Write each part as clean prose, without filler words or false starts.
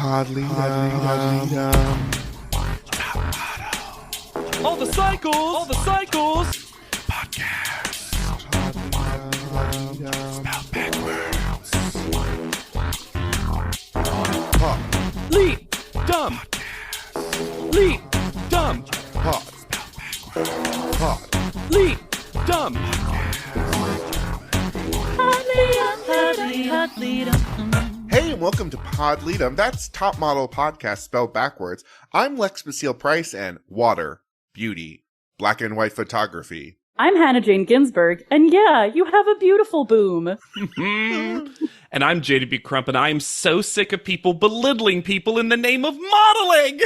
All the cycles. Podcast. Spelled backwards. Pod. Leap, dumb. Leap, dumb. Pod. Spelled backwards. Pod. Leap, dumb. Hey, and welcome to Pod Leadum. That's Top Model Podcast spelled backwards. I'm Lex Basile-Price, and water, beauty, black and white photography. I'm Hannah Jane Ginsburg, and yeah, you have a beautiful boom. And I'm JDB Crump, and I'm so sick of people belittling people in the name of modeling.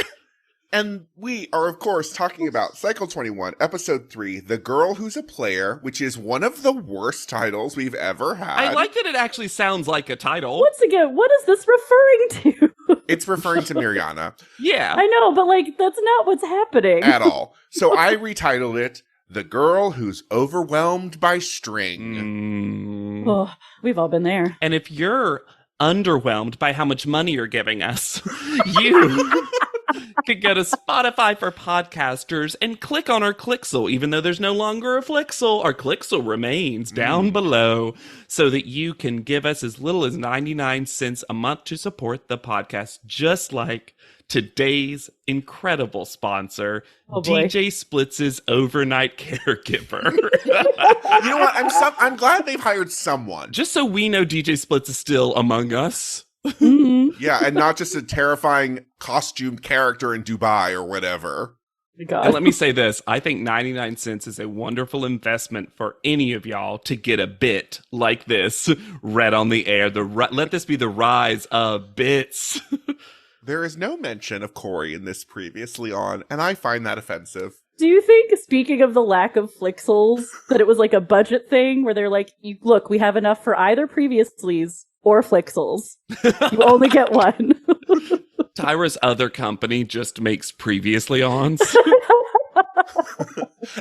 And we are, of course, talking about Cycle 21, Episode 3, The Girl Who's a Player, which is one of the worst titles we've ever had. I like that it actually sounds like a title. Once again, what is this referring to? It's referring to Mariana. Yeah. I know, but that's not what's happening. At all. So I retitled it, The Girl Who's Overwhelmed by String. Oh, we've all been there. And if you're underwhelmed by how much money you're giving us, you could go to Spotify for podcasters and click on our Clixel. Even though there's no longer a Flixel, our Clixel remains down below so that you can give us as little as 99 cents a month to support the podcast, just like today's incredible sponsor, DJ Splitz's overnight caregiver. You know what? I'm glad they've hired someone. Just so we know DJ Splitz is still among us. Yeah, and not just a terrifying costumed character in Dubai or whatever. God. And let me say this. I think 99 cents is a wonderful investment for any of y'all to get a bit like this read on the air. Let this be the rise of bits. There is no mention of Corey in this previously on, and I find that offensive. Do you think, speaking of the lack of Flixels, that it was like a budget thing where they're like, look, we have enough for either previouslys or Flixels. You only get one. Tyra's other company just makes previously ons.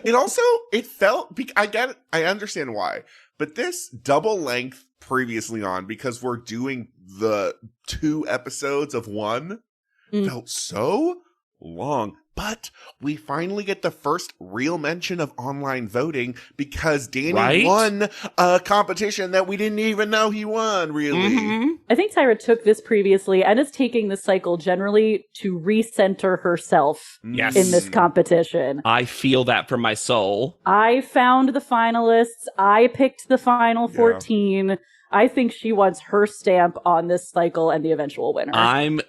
It felt, I get it, I understand why, but this double length previously on, because we're doing the 2 episodes of one, felt so long. But we finally get the first real mention of online voting because Danny won a competition that we didn't even know he won, really. I think Tyra took this previously and is taking the cycle generally to recenter herself in this competition. I feel that from my soul. I found the finalists. I picked the final 14. Yeah. I think she wants her stamp on this cycle and the eventual winner. I'm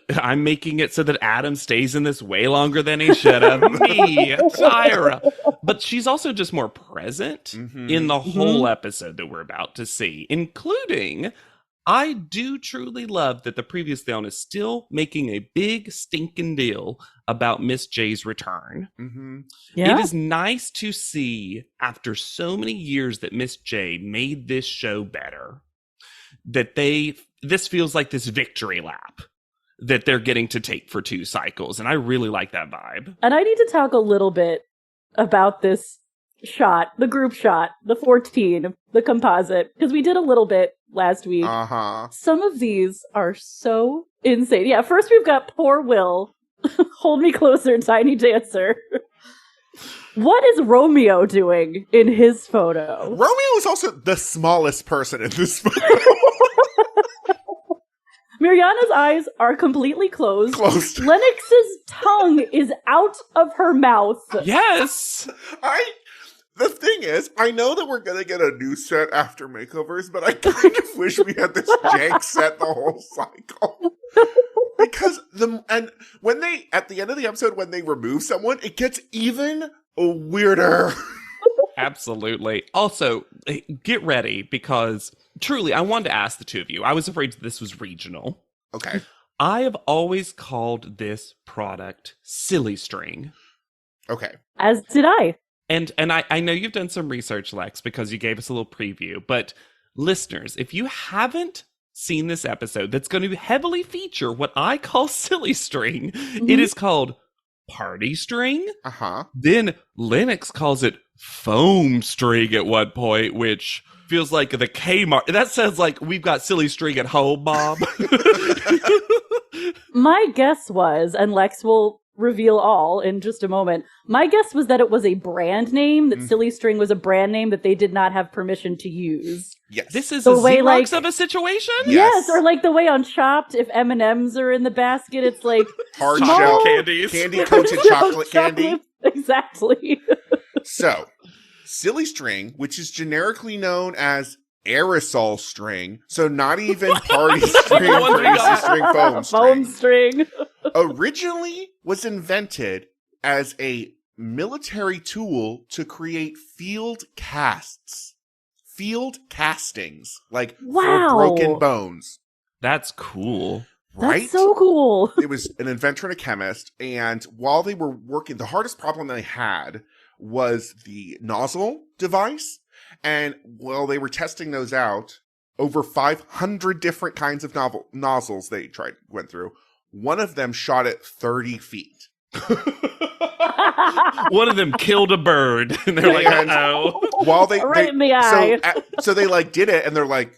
making it so that Adam stays in this way longer than he should have. Me, Tyra. But she's also just more present in the whole episode that we're about to see, including, I do truly love that the previous Leon is still making a big stinking deal about Miss J's return. Yeah. It is nice to see, after so many years that Miss J made this show better, that this feels like this victory lap that they're getting to take for 2 cycles. And I really like that vibe. And I need to talk a little bit about this shot, the group shot, the 14, the composite, because we did a little bit last week. Some of these are so insane. Yeah, first we've got poor Will. Hold me closer, tiny dancer. What is Romeo doing in his photo? Romeo is also the smallest person in this photo. Mariana's eyes are completely closed. Lennox's tongue is out of her mouth. Yes! The thing is, I know that we're going to get a new set after makeovers, but I kind of wish we had this jank set the whole cycle. Because when they, at the end of the episode, when they remove someone, it gets even weirder. Absolutely. Also, get ready, because truly, I wanted to ask the 2 of you. I was afraid that this was regional. Okay. I have always called this product Silly String. Okay. As did I. And I know you've done some research, Lex, because you gave us a little preview. But listeners, if you haven't seen this episode, that's going to heavily feature what I call Silly String. It is called Party String. Then Lennox calls it Foam String at one point, which feels like the Kmart. That sounds like we've got Silly String at home, Mom. my guess was, and Lex will reveal all in just a moment, my guess was that it was a brand name, that Silly String was a brand name that they did not have permission to use. Yes. This is the a way, Xerox of a situation? Yes, or like the way on Chopped, if M&Ms are in the basket, it's like hard small shell candies. Candy coated chocolate candy. Exactly. So, Silly String, which is generically known as aerosol string, so not even party string, crazy string, foam string, originally was invented as a military tool to create field castings, like for broken bones. That's cool. Right? That's so cool. It was an inventor and a chemist, and while they were working, the hardest problem they had was the nozzle device. And while they were testing those out, over 500 different kinds of nozzles they went through. One of them shot at 30 feet. One of them killed a bird, and they're like, "Uh-oh!" While they right in the eye. So they like did it, and they're like,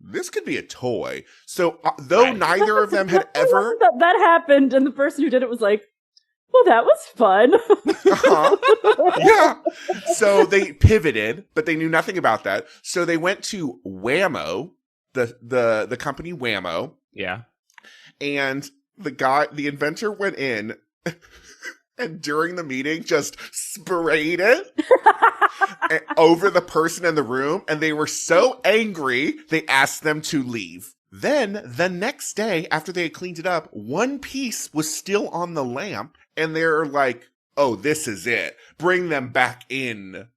"This could be a toy." So though neither of them had ever that happened, and the person who did it was like, "Well, that was fun." Yeah. So they pivoted, but they knew nothing about that. So they went to Whammo, the company Whammo. Yeah. And the inventor went in and during the meeting just sprayed it over the person in the room. And they were so angry, they asked them to leave. Then the next day, after they had cleaned it up, one piece was still on the lamp. And they're like, oh, this is it. Bring them back in.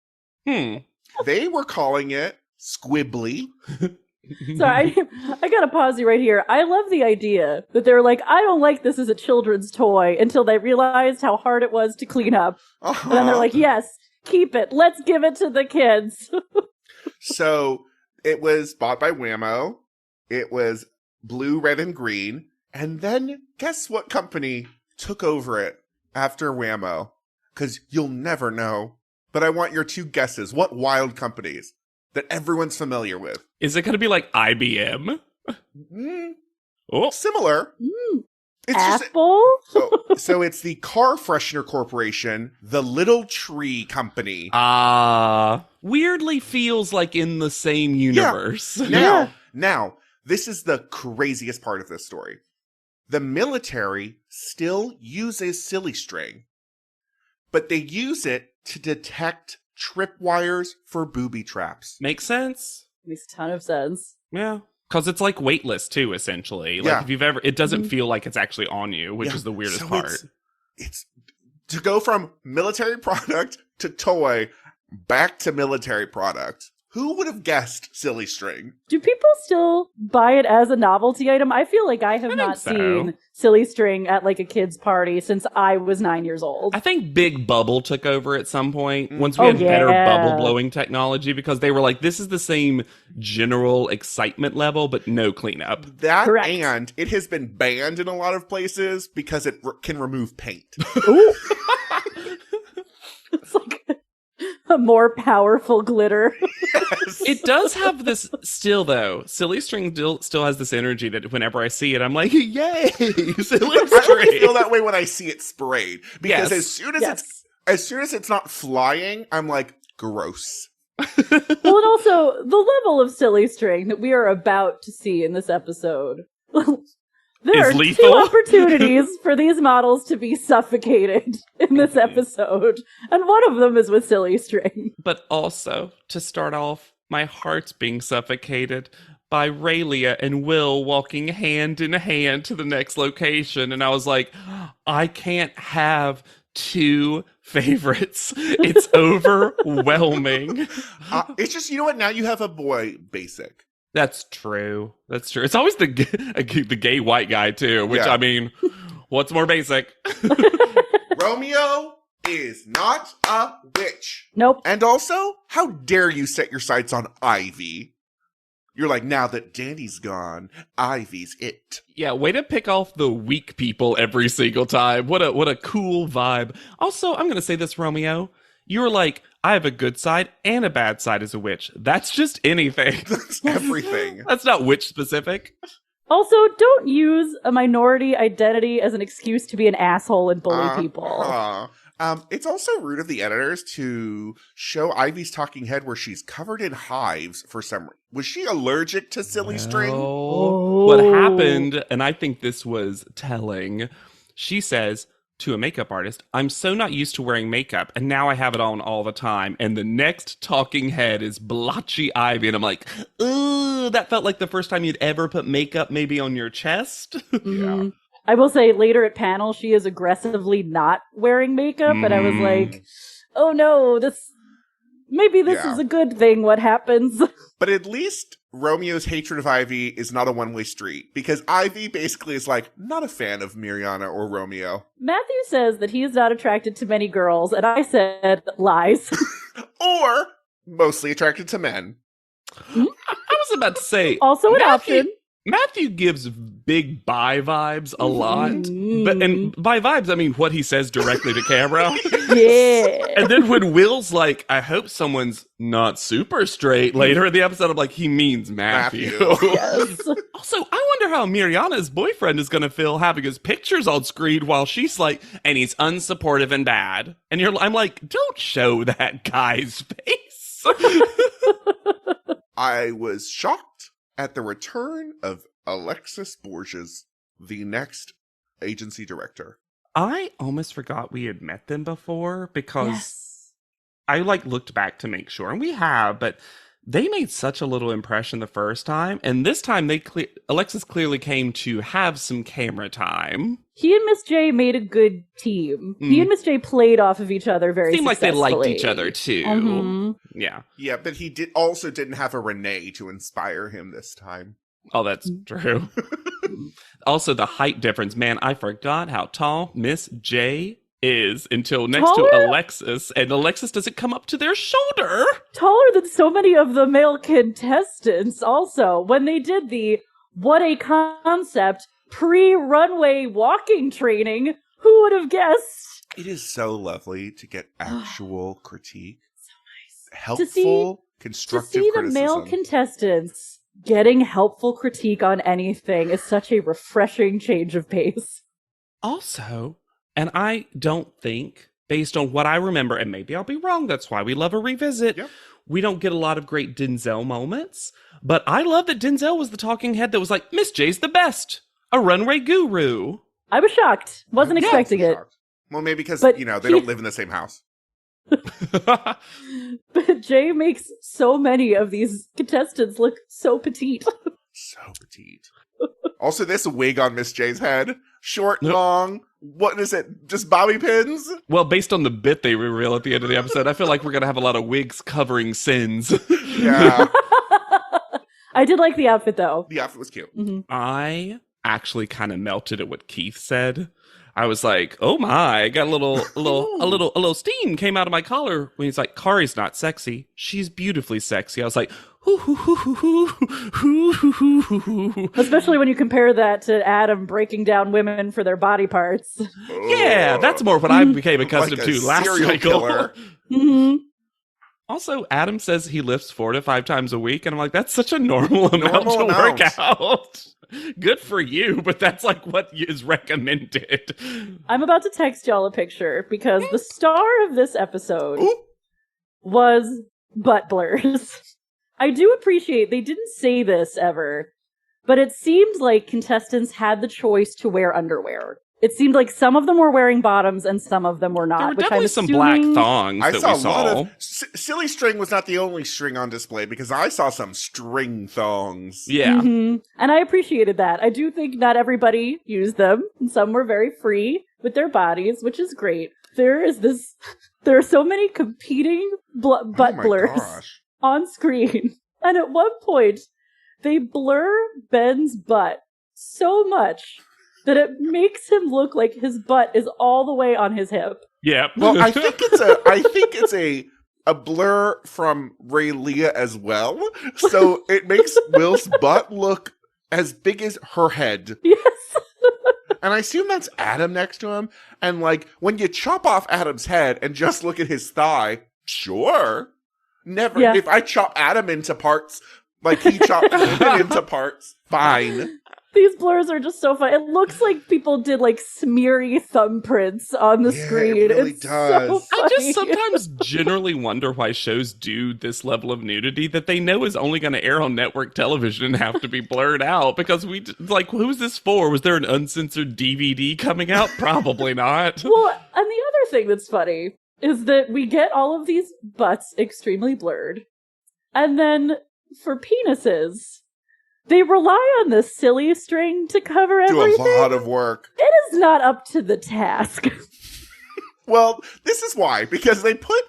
They were calling it Squibbly. Sorry, I gotta pause you right here. I love the idea that they were like, I don't like this as a children's toy, until they realized how hard it was to clean up. And then they're like, yes, keep it. Let's give it to the kids. So it was bought by Whammo. It was blue, red, and green. And then guess what company took over it after Whammo? Because you'll never know. But I want your two guesses. What wild companies that everyone's familiar with? Is it going to be like IBM? Oh, similar. It's Apple? So it's the Car Freshener Corporation, the Little Tree Company. Weirdly feels like in the same universe. Yeah. Now, this is the craziest part of this story. The military still uses Silly String, but they use it to detect tripwires for booby traps. Makes sense. Makes a ton of sense. Yeah. Because it's like weightless too, essentially. Like if you've ever, it doesn't feel like it's actually on you, which is the weirdest part. It's to go from military product to toy back to military product. Who would have guessed Silly String? Do people still buy it as a novelty item? I feel like I have not seen Silly String at like a kid's party since I was 9 years old. I think Big Bubble took over at some point once we had better bubble blowing technology, because they were like, this is the same general excitement level, but no cleanup. That Correct. And it has been banned in a lot of places because it can remove paint. Ooh. It's like a more powerful glitter. Yes. It does have this still, though. Silly String still has this energy that whenever I see it, I'm like, yay, Silly String. I only feel that way when I see it sprayed. Because Yes. as soon as it's not flying, I'm like, gross. Well, and also the level of Silly String that we are about to see in this episode. There Is are lethal. 2 opportunities for these models to be suffocated in this episode, and one of them is with Silly String. But also, to start off, my heart's being suffocated by Raylia and Will walking hand in hand to the next location. And I was like, I can't have 2 favorites. It's overwhelming. It's just, you know what? Now you have a boy basic. That's true. That's true. It's always the gay white guy, too, which, I mean, what's more basic? Romeo is not a witch. Nope. And also, how dare you set your sights on Ivy? You're like, now that Danny's gone, Ivy's it. Yeah, way to pick off the weak people every single time. What a cool vibe. Also, I'm going to say this, Romeo. You were like, I have a good side and a bad side as a witch. That's just anything. That's everything. That's not witch specific. Also, don't use a minority identity as an excuse to be an asshole and bully people. It's also rude of the editors to show Ivy's talking head where she's covered in hives for some reason. Was she allergic to silly string? What happened, and I think this was telling, she says to a makeup artist, I'm so not used to wearing makeup, and now I have it on all the time. And the next talking head is blotchy Ivy, and I'm like, ooh, that felt like the first time you'd ever put makeup maybe on your chest. Yeah. I will say later at panel, she is aggressively not wearing makeup, and I was like, oh no, maybe this is a good thing, what happens. But at least Romeo's hatred of Ivy is not a one-way street, because Ivy basically is like, not a fan of Miriana or Romeo. Matthew says that he is not attracted to many girls, and I said lies. Or mostly attracted to men. I was about to say, also an option. Matthew gives big bi vibes a lot. And by vibes, I mean what he says directly to camera. Yeah. And then when Will's like, I hope someone's not super straight later in the episode, I'm like, he means Matthew. Yes. Also, I wonder how Miriana's boyfriend is going to feel having his pictures on screen while she's like, and he's unsupportive and bad. And I'm like, don't show that guy's face. I was shocked at the return of Alexis Borges, the next agency director. I almost forgot we had met them before because I looked back to make sure, and we have, but they made such a little impression the first time, and this time Alexis clearly came to have some camera time. He and Miss J made a good team. He and Miss J played off of each other very Seemed successfully. like they liked each other too. Yeah. Yeah, but he didn't have a Renee to inspire him this time. Oh, that's true. Also, the height difference. Man, I forgot how tall Miss J is until next to Alexis, and Alexis doesn't come up to their shoulder. Taller than so many of the male contestants also. When they did the What a Concept pre-runway walking training, who would have guessed? It is so lovely to get actual critique. So nice. Helpful, constructive criticism. To see the male contestants getting helpful critique on anything is such a refreshing change of pace. Also, and I don't think, based on what I remember, and maybe I'll be wrong, that's why we love a revisit, we don't get a lot of great Denzel moments, but I love that Denzel was the talking head that was like, Miss J's the best, a runway guru. I was shocked. Wasn't expecting it. Well, maybe because, they don't live in the same house. But Jay makes so many of these contestants look so petite. So petite. Also, this wig on Miss J's head. Short, long, what is it? Just bobby pins? Well, based on the bit they reveal at the end of the episode, I feel like we're going to have a lot of wigs covering sins. Yeah. I did like the outfit, though. The outfit was cute. I actually kind of melted at what Keith said. I was like, "Oh my!" I got a little steam came out of my collar when he's like, "Kari's not sexy. She's beautifully sexy." I was like, "Hoo hoo hoo hoo hoo hoo hoo hoo." Especially when you compare that to Adam breaking down women for their body parts. Yeah, that's more what I became accustomed like a to last serial cycle. Killer. Also, Adam says he lifts 4 to 5 times a week, and I'm like, that's such a normal amount to work out. Good for you, but that's like what is recommended. I'm about to text y'all a picture because the star of this episode was butt blurs. I do appreciate they didn't say this ever, but it seemed like contestants had the choice to wear underwear. It seemed like some of them were wearing bottoms and some of them were not. There were which definitely I'm some assuming... black thongs that we saw. A lot of silly string was not the only string on display because I saw some string thongs. Yeah. And I appreciated that. I do think not everybody used them. And some were very free with their bodies, which is great. There are so many competing butt blurs on screen. And at one point, they blur Ben's butt so much that it makes him look like his butt is all the way on his hip. Yeah. Well, I think it's a blur from Ray Leah as well. So it makes Will's butt look as big as her head. Yes. And I assume that's Adam next to him. And like when you chop off Adam's head and just look at his thigh, sure. Never. If I chop Adam into parts like he chopped women into parts, fine. These blurs are just so fun. It looks like people did like smeary thumbprints on the screen. It really it's does. So funny. I just sometimes generally wonder why shows do this level of nudity that they know is only going to air on network television and have to be blurred out, because like, who's this for? Was there an uncensored DVD coming out? Probably not. Well, and the other thing that's funny is that we get all of these butts extremely blurred, and then for penises, they rely on the silly string to cover everything. Do a lot of work. It is not up to the task. Well, this is why, because they put,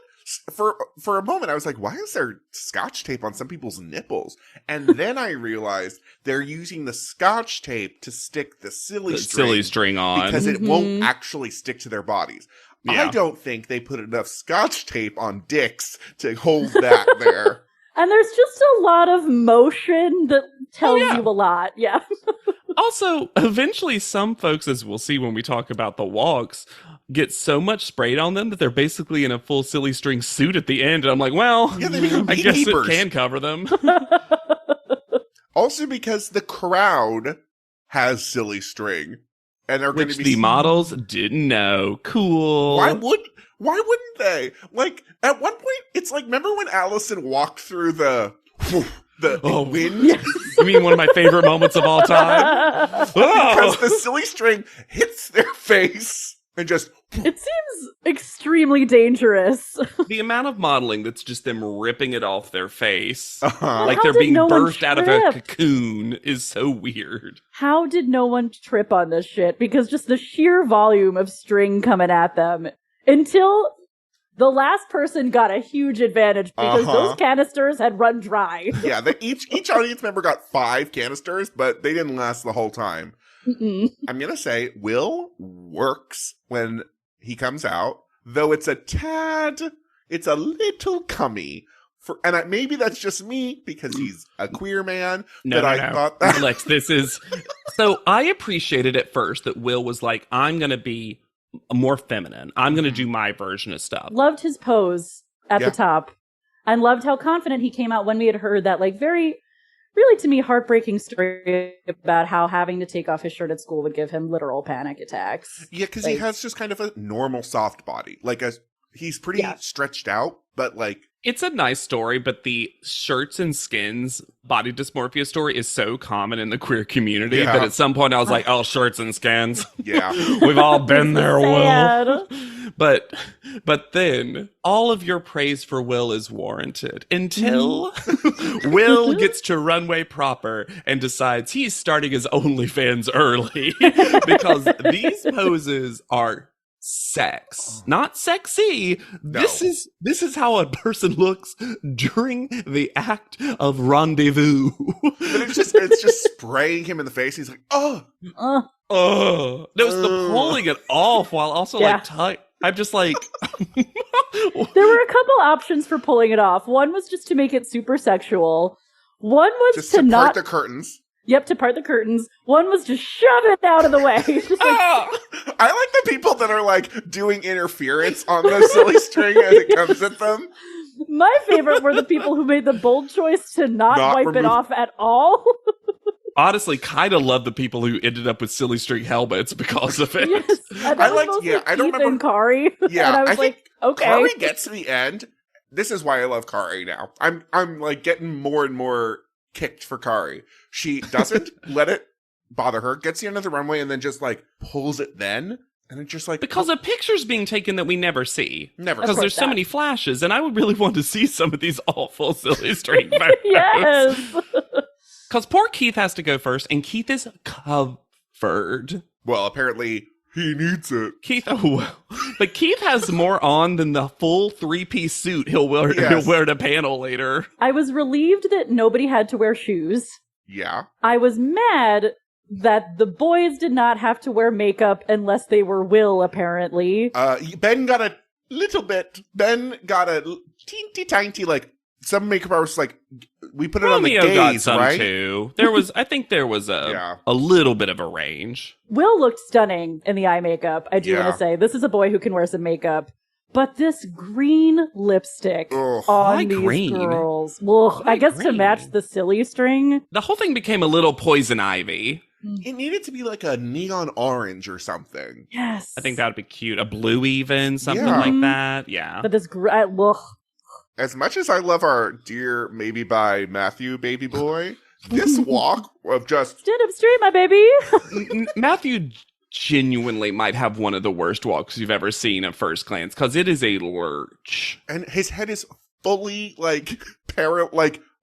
for a moment I was like, why is there scotch tape on some people's nipples? And then I realized they're using the scotch tape to stick the silly string on, because it won't actually stick to their bodies. Yeah. I don't think they put enough scotch tape on dicks to hold that there. And there's just a lot of motion that tells you a lot. Yeah. Also, eventually some folks, as we'll see when we talk about the walks, get so much sprayed on them that they're basically in a full silly string suit at the end. And I'm like, well, I guess it can cover them. Also because the crowd has silly string. And they're going to be the models didn't know. Cool. Why wouldn't they? Like, at one point, it's like, remember when Allison walked through the wind? You mean one of my favorite moments of all time? Because the silly string hits their face and just... It seems extremely dangerous. The amount of modeling that's just them ripping it off their face, like they're being birthed out of a cocoon, is so weird. How did no one trip on this shit? Because just the sheer volume of string coming at them, until the last person got a huge advantage because those canisters had run dry. Yeah, each audience member got 5 canisters, but they didn't last the whole time. I'm going to say Will works when he comes out, though it's a little cummy. And maybe that's just me because he's a queer man. I thought that. Alex, this is... So I appreciated at first that Will was like, I'm going to be more feminine. I'm going to do my version of stuff. Loved his pose at the top. And loved how confident he came out when we had heard that, like, very... really, to me, heartbreaking story about how having to take off his shirt at school would give him literal panic attacks. Yeah, because he has just kind of a normal soft body. Like, he's pretty stretched out, but like... It's a nice story, but the shirts and skins body dysmorphia story is so common in the queer community that at some point I was like, oh, shirts and skins. Yeah. We've all been there, Will. But then all of your praise for Will is warranted until Will gets to runway proper and decides he's starting his OnlyFans early because these poses are sex, not sexy. No. This is how a person looks during the act of rendezvous. But it's just spraying him in the face. He's like, oh. No, it's the pulling it off while also I'm just like... There were a couple options for pulling it off. One was just to make it super sexual. One was just to part the curtains. Yep, to part the curtains. One was just shove it out of the way. Just like, I like the people that are like doing interference on the silly string as it comes at them. My favorite were the people who made the bold choice to not wipe it off at all. Honestly, kind of love the people who ended up with silly string helmets because of it. Yes, I don't remember Kari. Yeah, and I was like, okay. Kari gets to the end. This is why I love Kari now. I'm like getting more and more kicked for Kari. She doesn't let it bother her, gets the end of the runway, and then just like pulls it then. And it's just like... Because of pictures being taken that we never see. Never. Because there's so many flashes, and I would really want to see some of these awful silly string photos. Yes! Because poor Keith has to go first, and Keith is covered. Well, apparently he needs it. But Keith has more on than the full 3-piece suit he'll wear to panel later. I was relieved that nobody had to wear shoes. Yeah. I was mad that the boys did not have to wear makeup unless they were Will, apparently. Ben got a little bit. Ben got a teeny tiny, like, some makeup artists, like, we put it on the gaze, got some right? Too. I think there was a little bit of a range. Will looked stunning in the eye makeup, I do want to say. This is a boy who can wear some makeup. But this green lipstick on these girls. Well, I guess to match the silly string. The whole thing became a little Poison Ivy. It needed to be like a neon orange or something. Yes. I think that would be cute. A blue even, something Yeah. like that. Yeah. But this As much as I love our dear Maybe by Matthew baby boy, this walk of just... Stand up straight, my baby! Matthew genuinely might have one of the worst walks you've ever seen at first glance, because it is a lurch. And his head is fully, like,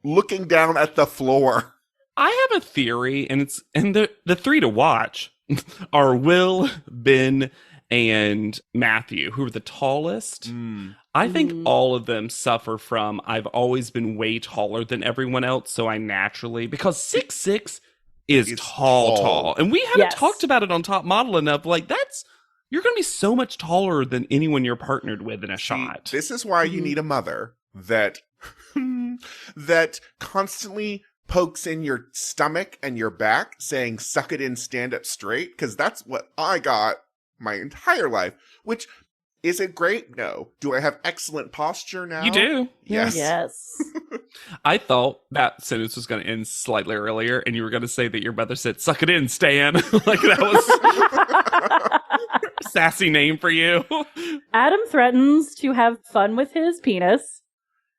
looking down at the floor. I have a theory, and the three to watch are Will, Ben, and Matthew, who are the tallest. I think all of them suffer from, I've always been way taller than everyone else, so I naturally, because 6'6" is tall. And we haven't talked about it on Top Model enough. Like, you're going to be so much taller than anyone you're partnered with in a shot. This is why you need a mother that constantly pokes in your stomach and your back saying, suck it in, stand up straight. Because that's what I got my entire life. Which, is it great? No. Do I have excellent posture now? You do. Yes. Yes. I thought that sentence was going to end slightly earlier, and you were going to say that your mother said, suck it in, Stan. Like, that was a sassy name for you. Adam threatens to have fun with his penis.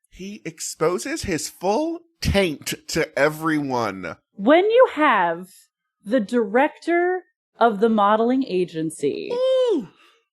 He exposes his full taint to everyone. When you have the director of the modeling agency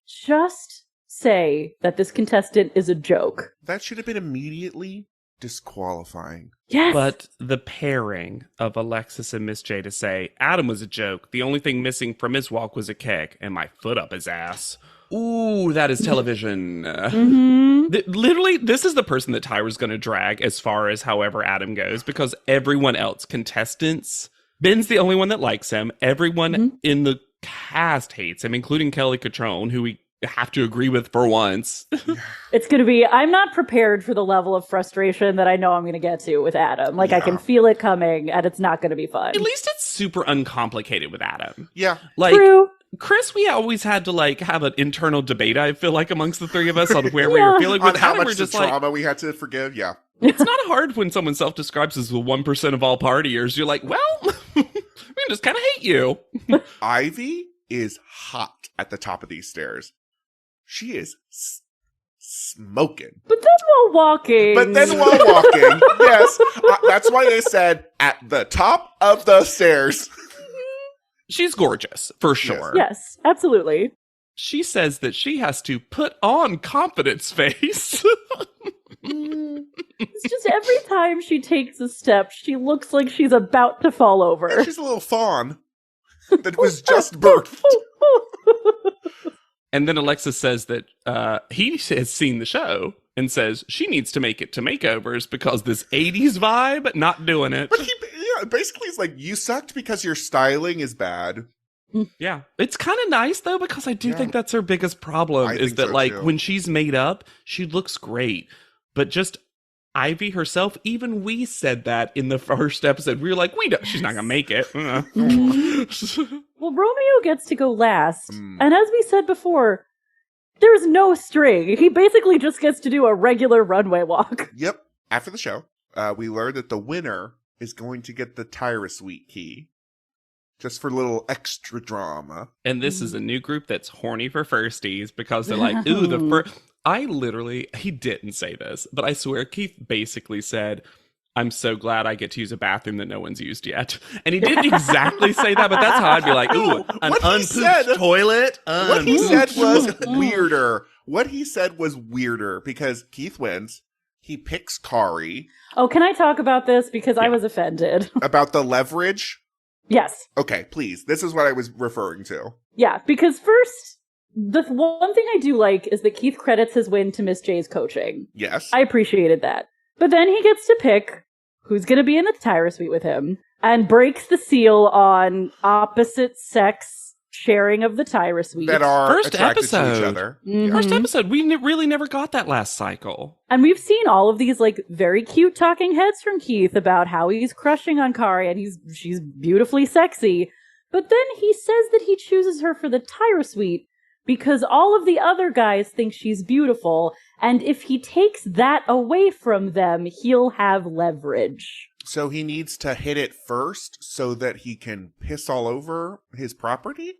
just say that this contestant is a joke. That should have been immediately disqualifying. Yes. But the pairing of Alexis and Miss J to say, Adam was a joke. The only thing missing from his walk was a keg and my foot up his ass. Ooh, that is television. Literally, this is the person that Tyra's going to drag as far as however Adam goes, because everyone else, contestants, Ben's the only one that likes him. Everyone in the cast hates him, including Kelly Catrone, who we have to agree with for once. It's going to be, I'm not prepared for the level of frustration that I know I'm going to get to with Adam. Like, I can feel it coming, and it's not going to be fun. At least it's super uncomplicated with Adam. Yeah. Like, True. Chris, we always had to, like, have an internal debate, I feel like, amongst the three of us on where we were feeling. On With how Adam, much we're just trauma we had to forgive, It's not hard when someone self-describes as the 1% of all partiers. You're like, well, we just kind of hate you. Ivy is hot at the top of these stairs. She is smoking. But then while walking. Yes. That's why they said at the top of the stairs. She's gorgeous, for sure. Yes, absolutely. She says that she has to put on confidence face. It's just every time she takes a step, she looks like she's about to fall over. Yeah, she's a little fawn that was just birthed. And then Alexis says that he has seen the show and says she needs to make it to makeovers because this 80s vibe, not doing it. But basically it's like, you sucked because your styling is bad. Yeah. It's kind of nice, though, because I do think that's her biggest problem is that, like, when she's made up, she looks great. But just Ivy herself, even we said that in the first episode. We were like, she's not going to make it. Well, Romeo gets to go last. And as we said before, there's no string. He basically just gets to do a regular runway walk. Yep. After the show, we learned that the winner is going to get the Tyra Suite key. Just for a little extra drama. And this is a new group that's horny for firsties because they're like, ooh, the first... he didn't say this, but I swear Keith basically said, I'm so glad I get to use a bathroom that no one's used yet. And he didn't exactly say that, but that's how I'd be like, ooh, an unpooped toilet. What he said was weirder. What he said was weirder because Keith wins. He picks Kari. Oh, can I talk about this? Because I was offended. About the leverage? Yes. Okay, please. This is what I was referring to. Yeah, because first, the one thing I do like is that Keith credits his win to Miss J's coaching. Yes. I appreciated that. But then he gets to pick who's going to be in the Tyra Suite with him and breaks the seal on opposite sex sharing of the Tyra Suite. That are First attracted to each episode. other. Mm-hmm. First episode, we really never got that last cycle. And we've seen all of these like very cute talking heads from Keith about how he's crushing on Kari and she's beautifully sexy. But then he says that he chooses her for the Tyra Suite because all of the other guys think she's beautiful, and if he takes that away from them, he'll have leverage. So he needs to hit it first so that he can piss all over his property?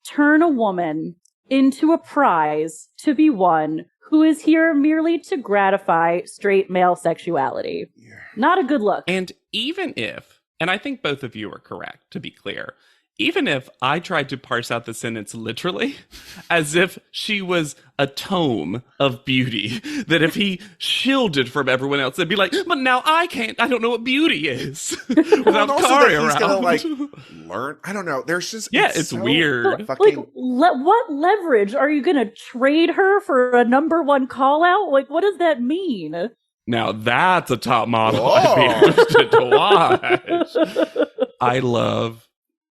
Turn a woman into a prize to be won who is here merely to gratify straight male sexuality. Yeah. Not a good look. And even if, and I think both of you are correct, to be clear, even if I tried to parse out the sentence literally, as if she was a tome of beauty, that if he shielded from everyone else, they'd be like, but now I don't know what beauty is. Without Kari around. He's gonna, like, learn. I don't know. There's just... Yeah, it's so weird. Fucking... what leverage? Are you gonna trade her for a number one call out? Like, what does that mean? Now that's a top model I'd be interested to watch.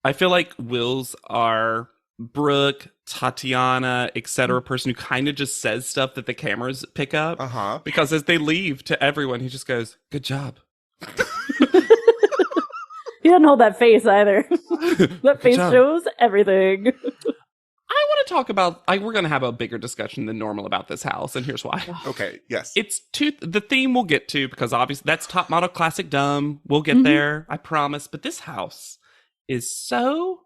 I feel like Wills are Brooke, Tatiana, etc. person who kind of just says stuff that the cameras pick up. Uh-huh. Because as they leave to everyone, he just goes, good job. He doesn't hold that face either. That face shows everything. I want to talk about, we're going to have a bigger discussion than normal about this house, and here's why. Okay, yes. It's the theme we'll get to, because obviously that's top model classic dumb. We'll get there, I promise. But this house is so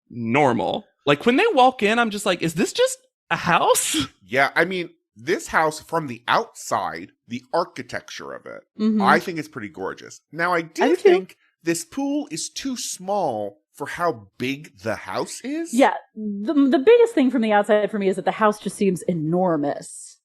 normal. Like, when they walk in, I'm just like, is this just a house? Yeah, I mean, this house from the outside, the architecture of it, I think it's pretty gorgeous. Now, I do think this pool is too small for how big the house is. Yeah, the biggest thing from the outside for me is that the house just seems enormous.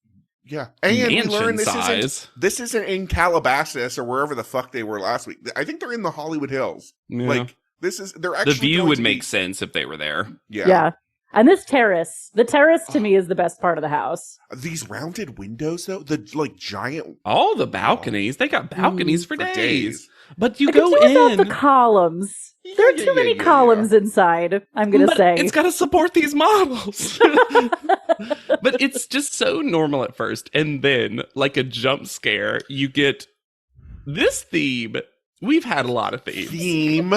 Yeah, and we learned this isn't in Calabasas or wherever the fuck they were last week. I think they're in the Hollywood Hills. Yeah. Like, they're actually the view would make sense if they were there. Yeah. And the terrace to me is the best part of the house. These rounded windows, though, the like giant. All the balconies, they got balconies for days. But you go in the columns. There are too many columns inside. I'm gonna say it's got to support these models. But it's just so normal at first, and then like a jump scare, you get this theme. We've had a lot of themes.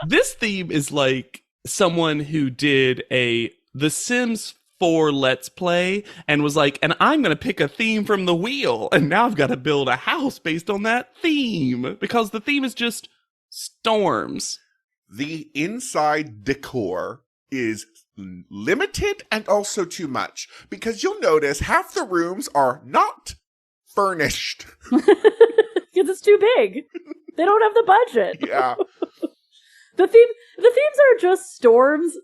This theme is like someone who did The Sims 4 Let's Play and was like, and I'm going to pick a theme from the wheel, and now I've got to build a house based on that theme, because the theme is just storms. The inside decor is limited and also too much, because you'll notice half the rooms are not furnished. Because it's too big. They don't have the budget. Yeah. The themes are just storms.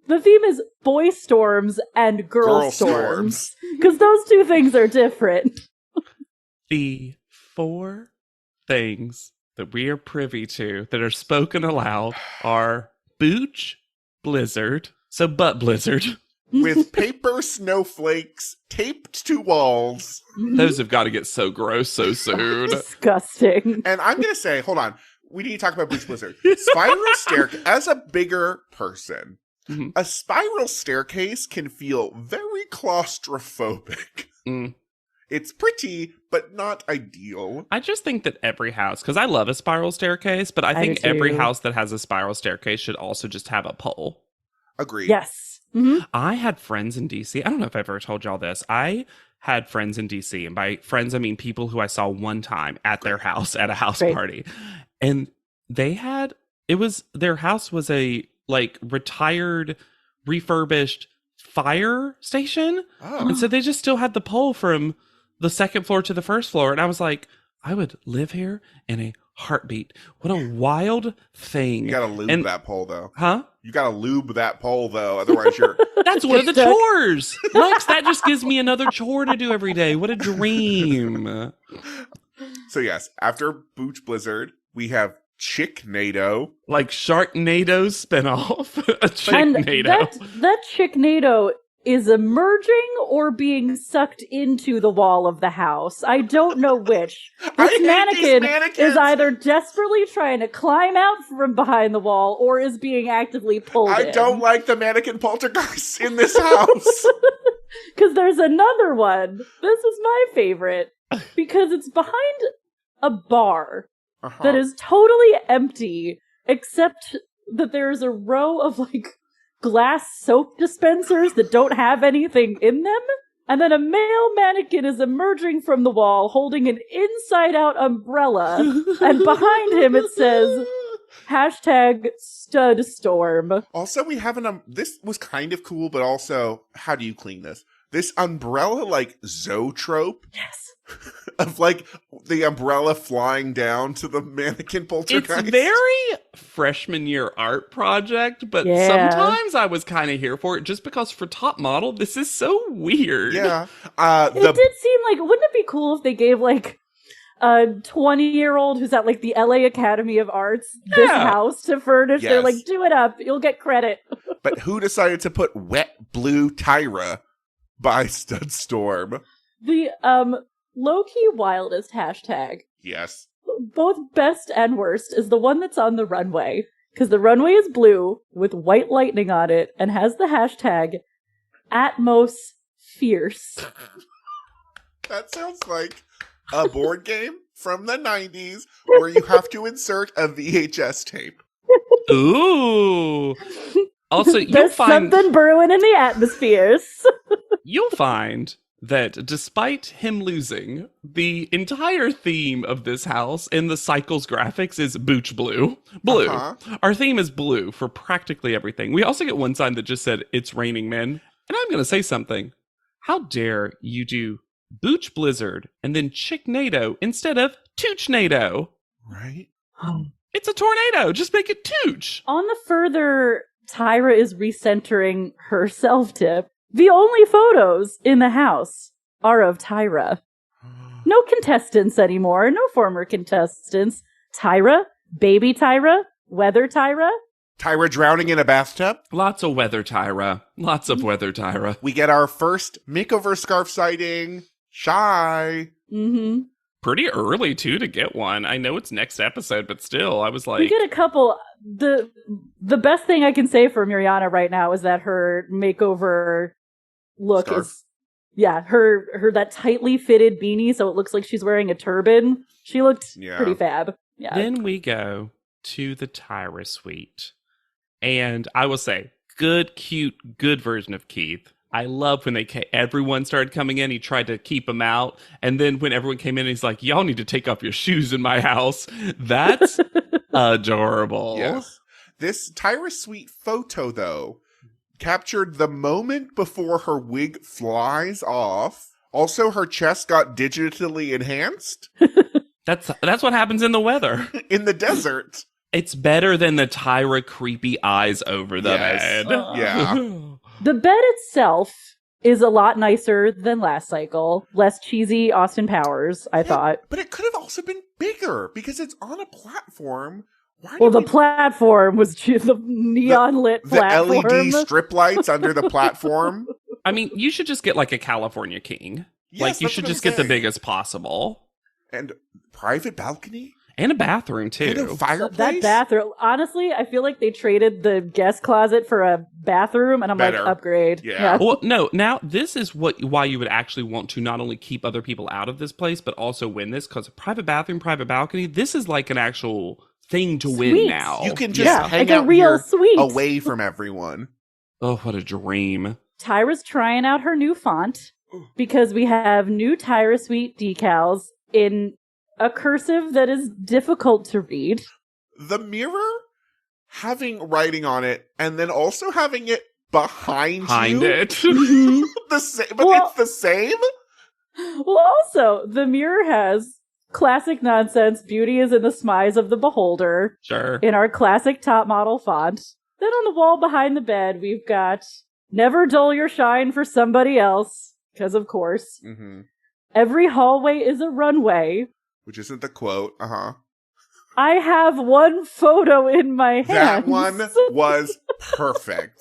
The theme is boy storms and girl storms. Because those two things are different. The 4 things that we are privy to that are spoken aloud are Booch, Blizzard, so butt blizzard. With paper snowflakes taped to walls. Those have got to get so gross so soon. Disgusting. And I'm going to say, hold on. We need to talk about Booch Blizzard. Spiral staircase, as a bigger person, a spiral staircase can feel very claustrophobic. It's pretty, but not ideal. I just think that every house, because I love a spiral staircase, but I think every house that has a spiral staircase should also just have a pole. Agreed. Yes. I had friends in DC. I don't know if I've ever told y'all this. I had friends in DC, and by friends, I mean people who I saw one time at their house at a house party. And their house was a like retired, refurbished fire station. Oh. And so they just still had the pole from the second floor to the first floor. And I was like, I would live here in a heartbeat. What a wild thing. You gotta lube that pole, though. Huh? You gotta lube that pole, though. Otherwise you're... That's one of the chores. Lex, that just gives me another chore to do every day. What a dream. So yes, after Booch Blizzard, we have Chicknado. Like Sharknado's spinoff. A Chicknado. And that Chicknado is emerging or being sucked into the wall of the house. I don't know which. This mannequin is either desperately trying to climb out from behind the wall or is being actively pulled in. I don't like the mannequin poltergeists in this house. Because there's another one. This is my favorite. Because it's behind a bar that is totally empty, except that there's a row of like glass soap dispensers that don't have anything in them. And then a male mannequin is emerging from the wall holding an inside-out umbrella. And behind him it says, #StudStorm. Also, we have this was kind of cool, but also, how do you clean this? This umbrella, like, zoetrope. Yes. Of, like, the umbrella flying down to the mannequin poltergeist. It's very freshman year art project, but sometimes I was kind of here for it just because for top model, this is so weird. Yeah. It did seem like, wouldn't it be cool if they gave, like, a 20-year-old who's at, like, the LA Academy of Arts this house to furnish? Yes. They're like, do it up. You'll get credit. But who decided to put Wet Blue Tyra by StudStorm? The, low-key wildest hashtag. Yes. Both best and worst is the one that's on the runway. Because the runway is blue with white lightning on it and has the hashtag @MostFierce. That sounds like a board game from the 90s where you have to insert a VHS tape. Ooh. Also, there's something brewing in the atmospheres. You'll find that despite him losing, the entire theme of this house in the Cycles graphics is Booch Blue. Blue. Uh-huh. Our theme is blue for practically everything. We also get one sign that just said, "It's raining men." And I'm going to say something. How dare you do Booch Blizzard and then Chicknado instead of Toochnado? Right? It's a tornado. Just make it Tooch. On the further Tyra is recentering herself tip, the only photos in the house are of Tyra. No contestants anymore. No former contestants. Tyra, baby Tyra, weather Tyra. Tyra drowning in a bathtub. Lots of weather Tyra. Lots of weather Tyra. We get our first makeover scarf sighting. Shy. Mm-hmm. Pretty early, too, to get one. I know it's next episode, but still, I was like... We get a couple... The best thing I can say for Mirjana right now is that her makeover look scarf. Is... Yeah, her that tightly fitted beanie, so it looks like she's wearing a turban. She looked pretty fab. Yeah. Then we go to the Tyra suite. And I will say, good, cute, good version of Keith. I love when everyone started coming in. He tried to keep them out. And then when everyone came in, he's like, y'all need to take off your shoes in my house. That's adorable. Yes. This Tyra suite photo, though, captured the moment before her wig flies off. Also, her chest got digitally enhanced. That's what happens in the weather. In the desert. It's better than the Tyra creepy eyes over the bed. Yeah. The bed itself is a lot nicer than last cycle. Less cheesy Austin Powers, I thought. But it could have also been bigger because it's on a platform. The platform was the neon lit platform. The LED strip lights under the platform. I mean, you should just get like a California King. Yes, like you should just get the biggest possible. And private balcony? And a bathroom, too. And a fireplace? That bathroom. Honestly, I feel like they traded the guest closet for a bathroom, and I'm like, upgrade. Yeah. Well, no, now this is why you would actually want to not only keep other people out of this place, but also win this, because a private bathroom, private balcony, this is like an actual thing to win now. You can just hang like out a real here suite. away from everyone. Oh, what a dream. Tyra's trying out her new font, because we have new Tyra Suite decals in a cursive that is difficult to read. The mirror having writing on it and then also having it behind it. The same, but it's the same? Well, also, the mirror has classic nonsense, beauty is in the smize of the beholder. Sure. In our classic top model font. Then on the wall behind the bed, we've got never dull your shine for somebody else. Because of course. Mm-hmm. Every hallway is a runway. Which isn't the quote. Uh-huh. I have one photo in my hands. That one was perfect.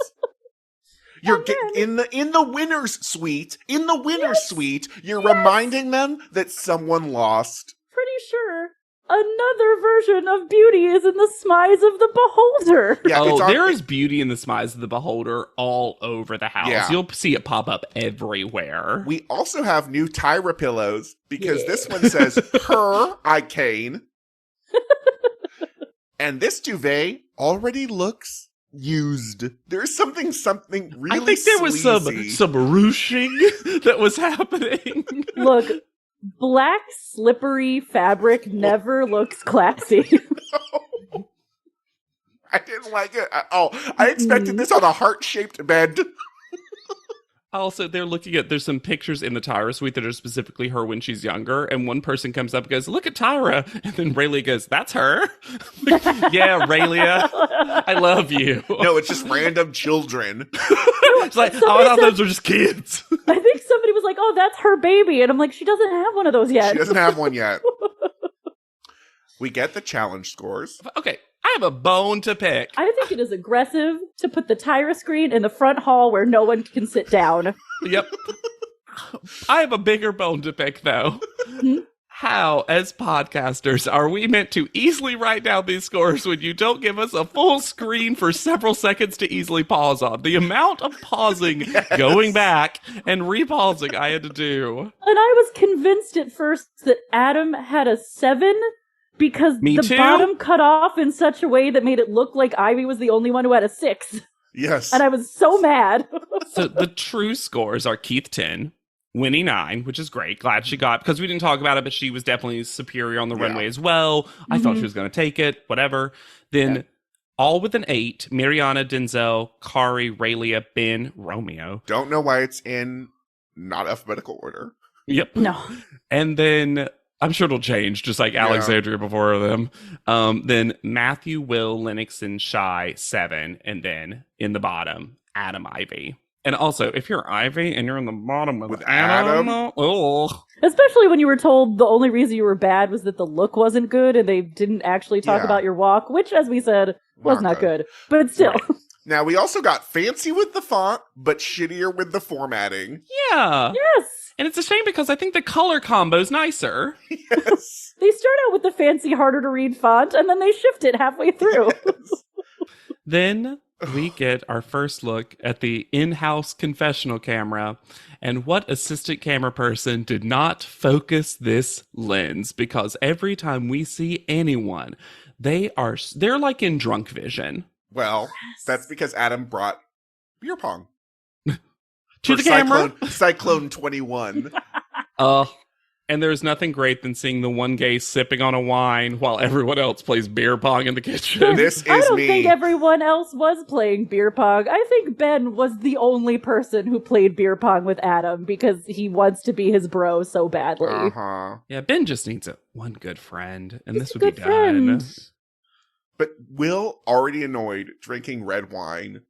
You're in the winner's suite. In the winner's suite, you're reminding them that someone lost. Pretty sure another version of beauty is in the smize of the beholder. Yeah, there is beauty in the smize of the beholder all over the house. Yeah. You'll see it pop up everywhere. We also have new Tyra pillows because this one says her Icane. And this duvet already looks used. There's something really I think there was some ruching that was happening. Look, black slippery fabric never looks classy. No. I didn't like it at all. I expected this on a heart-shaped bed. Also, there's some pictures in the Tyra suite that are specifically her when she's younger, and one person comes up and goes, "Look at Tyra," and then Rayleigh goes, "That's her?" Yeah, Rayleigh, I love you. No, it's just random children. It's like, oh, I thought those were just kids. I think somebody was like, "Oh, that's her baby," and I'm like, "She doesn't have one of those yet." She doesn't have one yet. We get the challenge scores. Okay, I have a bone to pick. I think it is aggressive to put the Tyra screen in the front hall where no one can sit down. Yep. I have a bigger bone to pick, though. How, as podcasters, are we meant to easily write down these scores when you don't give us a full screen for several seconds to easily pause on? The amount of pausing, going back, and repausing I had to do. And I was convinced at first that Adam had a 7 because bottom cut off in such a way that made it look like Ivy was the only one who had a 6. Yes. And I was so mad. So the true scores are Keith 10, Winnie 9, which is great. Glad she got, because we didn't talk about it, but she was definitely superior on the runway as well. I thought she was going to take it, whatever. Then all with an 8, Mariana, Denzel, Kari, Rayleigh, Ben, Romeo. Don't know why it's in not alphabetical order. Yep. No. And then I'm sure it'll change, just like Alexandria before them. Then Matthew, Will, Lennox, and Shy, 7. And then in the bottom, Adam, Ivy. And also, if you're Ivy and you're in the bottom with Adam, especially when you were told the only reason you were bad was that the look wasn't good and they didn't actually talk about your walk, which, as we said, was not good. But still. Right. Now, we also got fancy with the font, but shittier with the formatting. Yeah. Yes. And it's a shame because I think the color combo's nicer. Yes. They start out with the fancy, harder to read font, and then they shift it halfway through. Yes. Then we get our first look at the in-house confessional camera, and what assistant camera person did not focus this lens, because every time we see anyone, they're like in drunk vision. Well, that's because Adam brought beer pong. To the camera. Cyclone 21. And there's nothing great than seeing the one gay sipping on a wine while everyone else plays beer pong in the kitchen. This is I don't me. think everyone else was playing beer pong. I think Ben was the only person who played beer pong with Adam because he wants to be his bro so badly. Uh-huh. Yeah, Ben just needs one good friend, and He's this would be done. But Will, already annoyed, drinking red wine.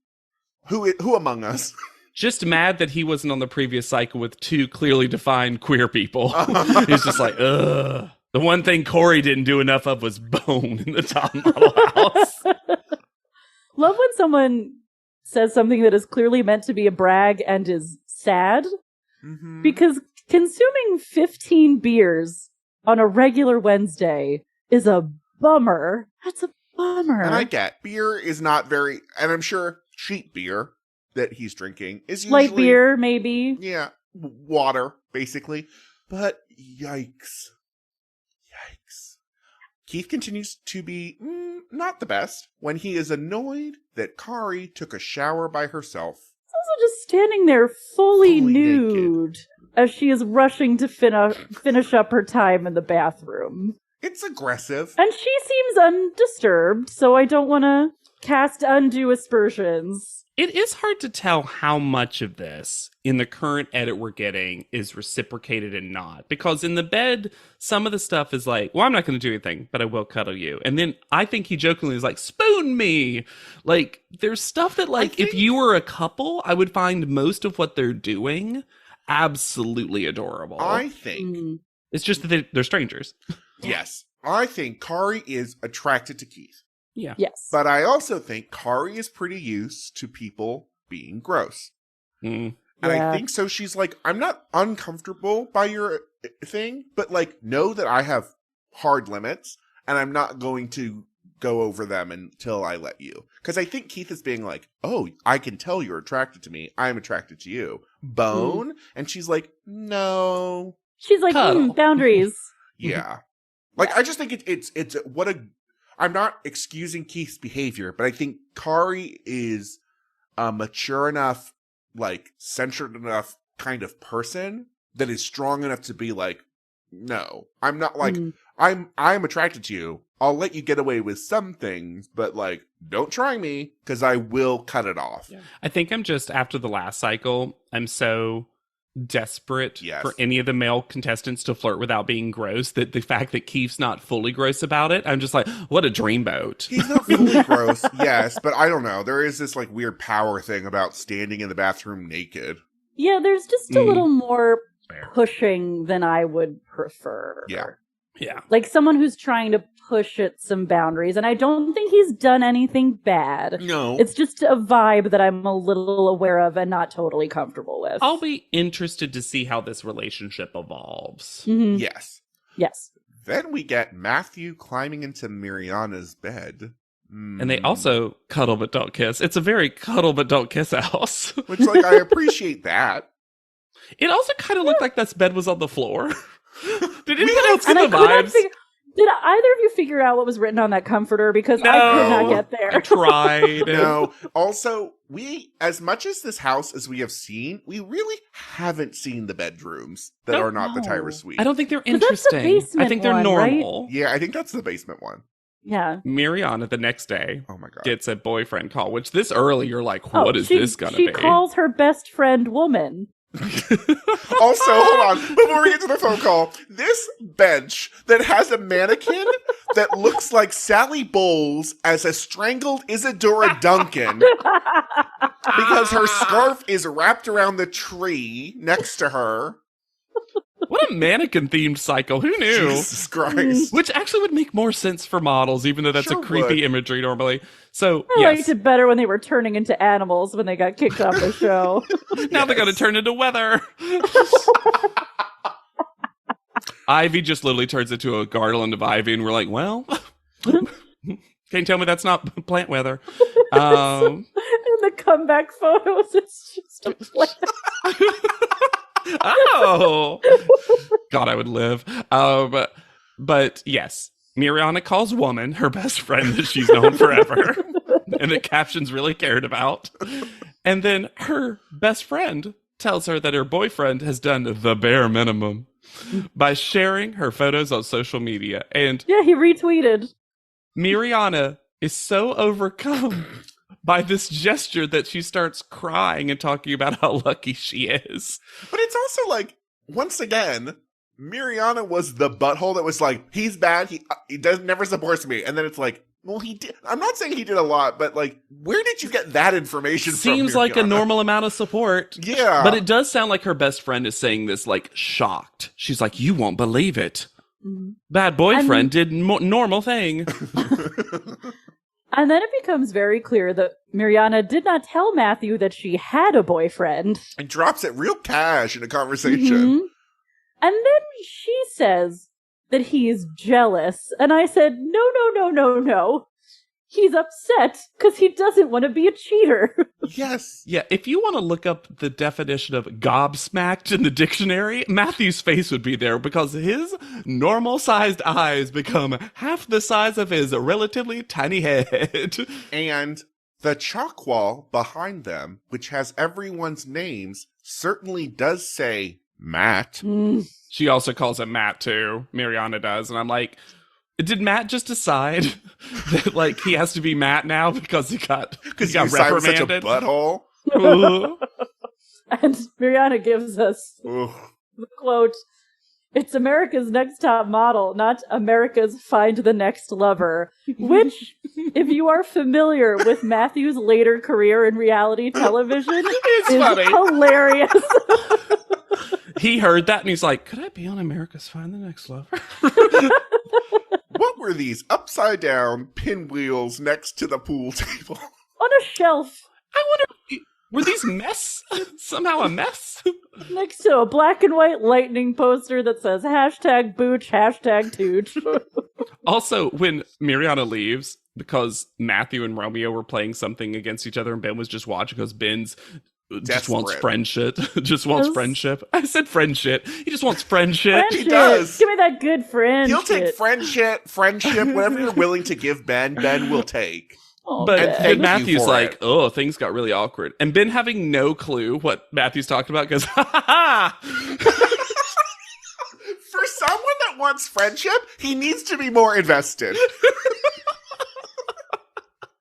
Who among us? Just mad that he wasn't on the previous cycle with 2 clearly defined queer people. He's just like, ugh. The one thing Corey didn't do enough of was bone in the top model house. Love when someone says something that is clearly meant to be a brag and is sad. Mm-hmm. Because consuming 15 beers on a regular Wednesday is a bummer. That's a bummer. And I get, beer is not very, and I'm sure cheap beer that he's drinking is usually light beer, maybe. Yeah, water, basically. But yikes. Keith continues to be not the best when he is annoyed that Kari took a shower by herself. He's also just standing there fully nude as she is rushing to finish up her time in the bathroom. It's aggressive. And she seems undisturbed, so I don't want to cast undue aspersions. It is hard to tell how much of this in the current edit we're getting is reciprocated and not. Because in the bed, some of the stuff is like, well, I'm not going to do anything, but I will cuddle you. And then I think he jokingly is like, spoon me. Like, there's stuff that, like, if you were a couple, I would find most of what they're doing absolutely adorable. I think. It's just that they're strangers. Yes. I think Kari is attracted to Keith. Yeah. Yes. But I also think Kari is pretty used to people being gross. And I think so she's like, I'm not uncomfortable by your thing, but like, know that I have hard limits and I'm not going to go over them until I let you. Because I think Keith is being like, oh, I can tell you're attracted to me. I'm attracted to you. Bone? And she's like, no. She's like, boundaries. Yeah. Like, I just think it's what I'm not excusing Keith's behavior, but I think Kari is a mature enough, like, centered enough kind of person that is strong enough to be like, no, I'm not like, I'm attracted to you. I'll let you get away with some things, but like, don't try me because I will cut it off. Yeah. I think I'm just, after the last cycle, I'm so desperate for any of the male contestants to flirt without being gross that the fact that Keith's not fully gross about it, I'm just like, what a dreamboat. He's not fully gross, yes, but I don't know. There is this like weird power thing about standing in the bathroom naked. Yeah, there's just a little more pushing than I would prefer. Yeah. Like someone who's trying to push at some boundaries, and I don't think he's done anything bad. No. It's just a vibe that I'm a little aware of and not totally comfortable with. I'll be interested to see how this relationship evolves. Mm-hmm. Yes. Then we get Matthew climbing into Mariana's bed. And they also cuddle but don't kiss. It's a very cuddle but don't kiss house. Which, like, I appreciate that. It also kind of looked like this bed was on the floor. Did anyone else get the vibes? Did either of you figure out what was written on that comforter? Because I could not get there. I tried. No. Also, we, as much as this house as we have seen, we really haven't seen the bedrooms that are not the Tyra suite. I don't think they're interesting. I think they're normal. Right? Yeah, I think that's the basement one. Yeah. Mariana the next day gets a boyfriend call, which this early you're like, what is this gonna be? She calls her best friend woman. Also, hold on, before we get to the phone call, this bench that has a mannequin that looks like Sally Bowles as a strangled Isadora Duncan because her scarf is wrapped around the tree next to her. What a mannequin-themed cycle. Who knew? Jesus Christ. Which actually would make more sense for models, even though that's a creepy imagery normally. So, I liked it better when they were turning into animals when they got kicked off the show. Now they're going to turn into weather. Ivy just literally turns into a garland of ivy, and we're like, well, can you tell me that's not plant weather? In the comeback photos, it's just a plant. Oh, God, I would live. But yes, Mariana calls woman her best friend that she's known forever, and the captions really cared about. And then her best friend tells her that her boyfriend has done the bare minimum by sharing her photos on social media. And yeah, he retweeted. Mariana is so overcome by this gesture that she starts crying and talking about how lucky she is. But it's also like, once again, Mariana was the butthole that was like, he's bad, he never supports me. And then it's like, well, he did. I'm not saying he did a lot, but like, where did you get that information from? Seems like a normal amount of support. Yeah. But it does sound like her best friend is saying this like shocked. She's like, you won't believe it. Bad boyfriend did normal thing. And then it becomes very clear that Mariana did not tell Matthew that she had a boyfriend. And drops it real cash in a conversation. Mm-hmm. And then she says that he is jealous. And I said, no. He's upset because he doesn't want to be a cheater. Yes. Yeah, if you want to look up the definition of gobsmacked in the dictionary, Matthew's face would be there because his normal-sized eyes become half the size of his relatively tiny head. And the chalk wall behind them, which has everyone's names, certainly does say Matt. She also calls him Matt, too. Mariana does. And I'm like, did Matt just decide that, like, he has to be Matt now because he got reprimanded? Such a butthole. And Mariana gives us the quote, "It's America's Next Top Model, not America's Find the Next Lover," which, if you are familiar with Matthew's later career in reality television, is funny. Hilarious. He heard that and he's like, could I be on America's Find the Next Lover? What were these upside down pinwheels next to the pool table? On a shelf. I wonder, were these somehow a mess? Next to a black and white lightning poster that says #Booch, #Tooch. Also, when Mariana leaves, because Matthew and Romeo were playing something against each other and Ben was just watching because Ben's just wants Desperate. friendship. Just wants friendship. I said friendship. He just wants friendship. He does. Give me that good friend. He'll take friendship, whatever you're willing to give Ben will take. Oh, But Ben. thank you Matthew's for like, it. oh, things got really awkward. And Ben, having no clue what Matthew's talking about, goes, ha ha ha. For someone that wants friendship, he needs to be more invested.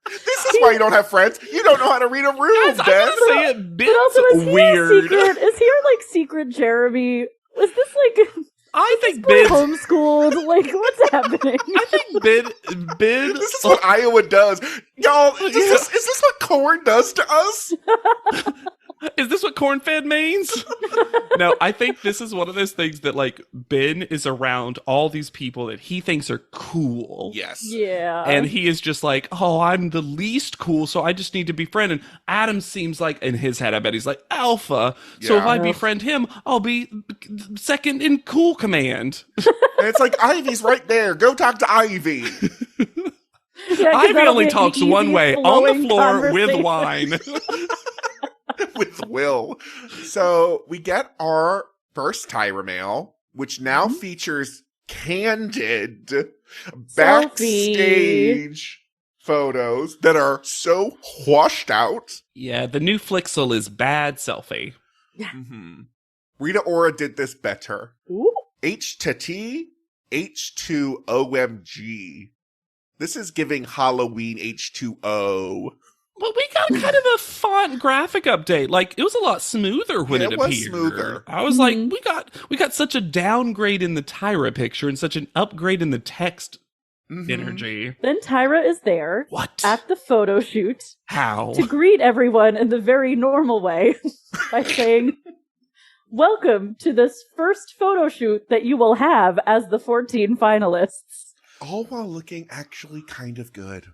This is why you don't have friends. You don't know how to read a room, Guys, I Ben. gotta say it, But also, is he weird. is he like secret Jeremy? Was this like I think Ben Ben. homeschooled? Like, what's happening? I think Ben. This is what Iowa does. Y'all, is this what corn does to us? Is this what corn-fed means? No, I think this is one of those things that, like, Ben is around all these people that he thinks are cool. Yes. Yeah. And he is just like, oh, I'm the least cool, so I just need to befriend. And Adam seems like, in his head, I bet he's like, alpha. So if Yeah. I befriend him, I'll be second in cool command. And it's like, Ivy's right there. Go talk to Ivy. Yeah, 'cause Ivy that'll only be an talks easy, one way, on the flowing floor with conversation. wine. With Will. So we get our first Tyra mail, which now features candid backstage photos that are so washed out. Yeah, the new Flixel is bad selfie. Mm-hmm. Rita Ora did this better. Ooh. H to T, H to OMG. This is giving Halloween H2O. Well, we got kind of a font graphic update. Like, it was a lot smoother when Yeah, it it was appeared. smoother. I was like, we got such a downgrade in the Tyra picture and such an upgrade in the text energy. Then Tyra is there What? at the photo shoot How? to greet everyone in the very normal way by saying, "Welcome to this first photo shoot that you will have as the 14 finalists." All while looking actually kind of good.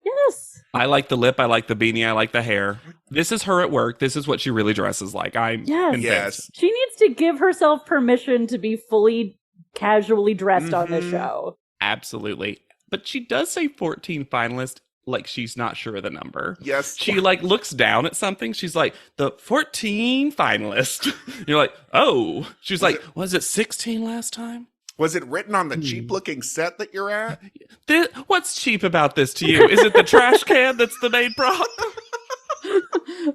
Yes. I like the lip. I like the beanie. I like the hair. This is her at work. This is what she really dresses like. I'm Yes. convinced. Yes. She needs to give herself permission to be fully casually dressed on this show. Absolutely. But she does say 14 finalists like she's not sure of the number. Yes. She like looks down at something. She's like, the 14 finalist. You're like, oh. She's like, was it 16 last time? Was it written on the cheap-looking set that you're at? What's cheap about this to you? Is it the trash can that's the main prop?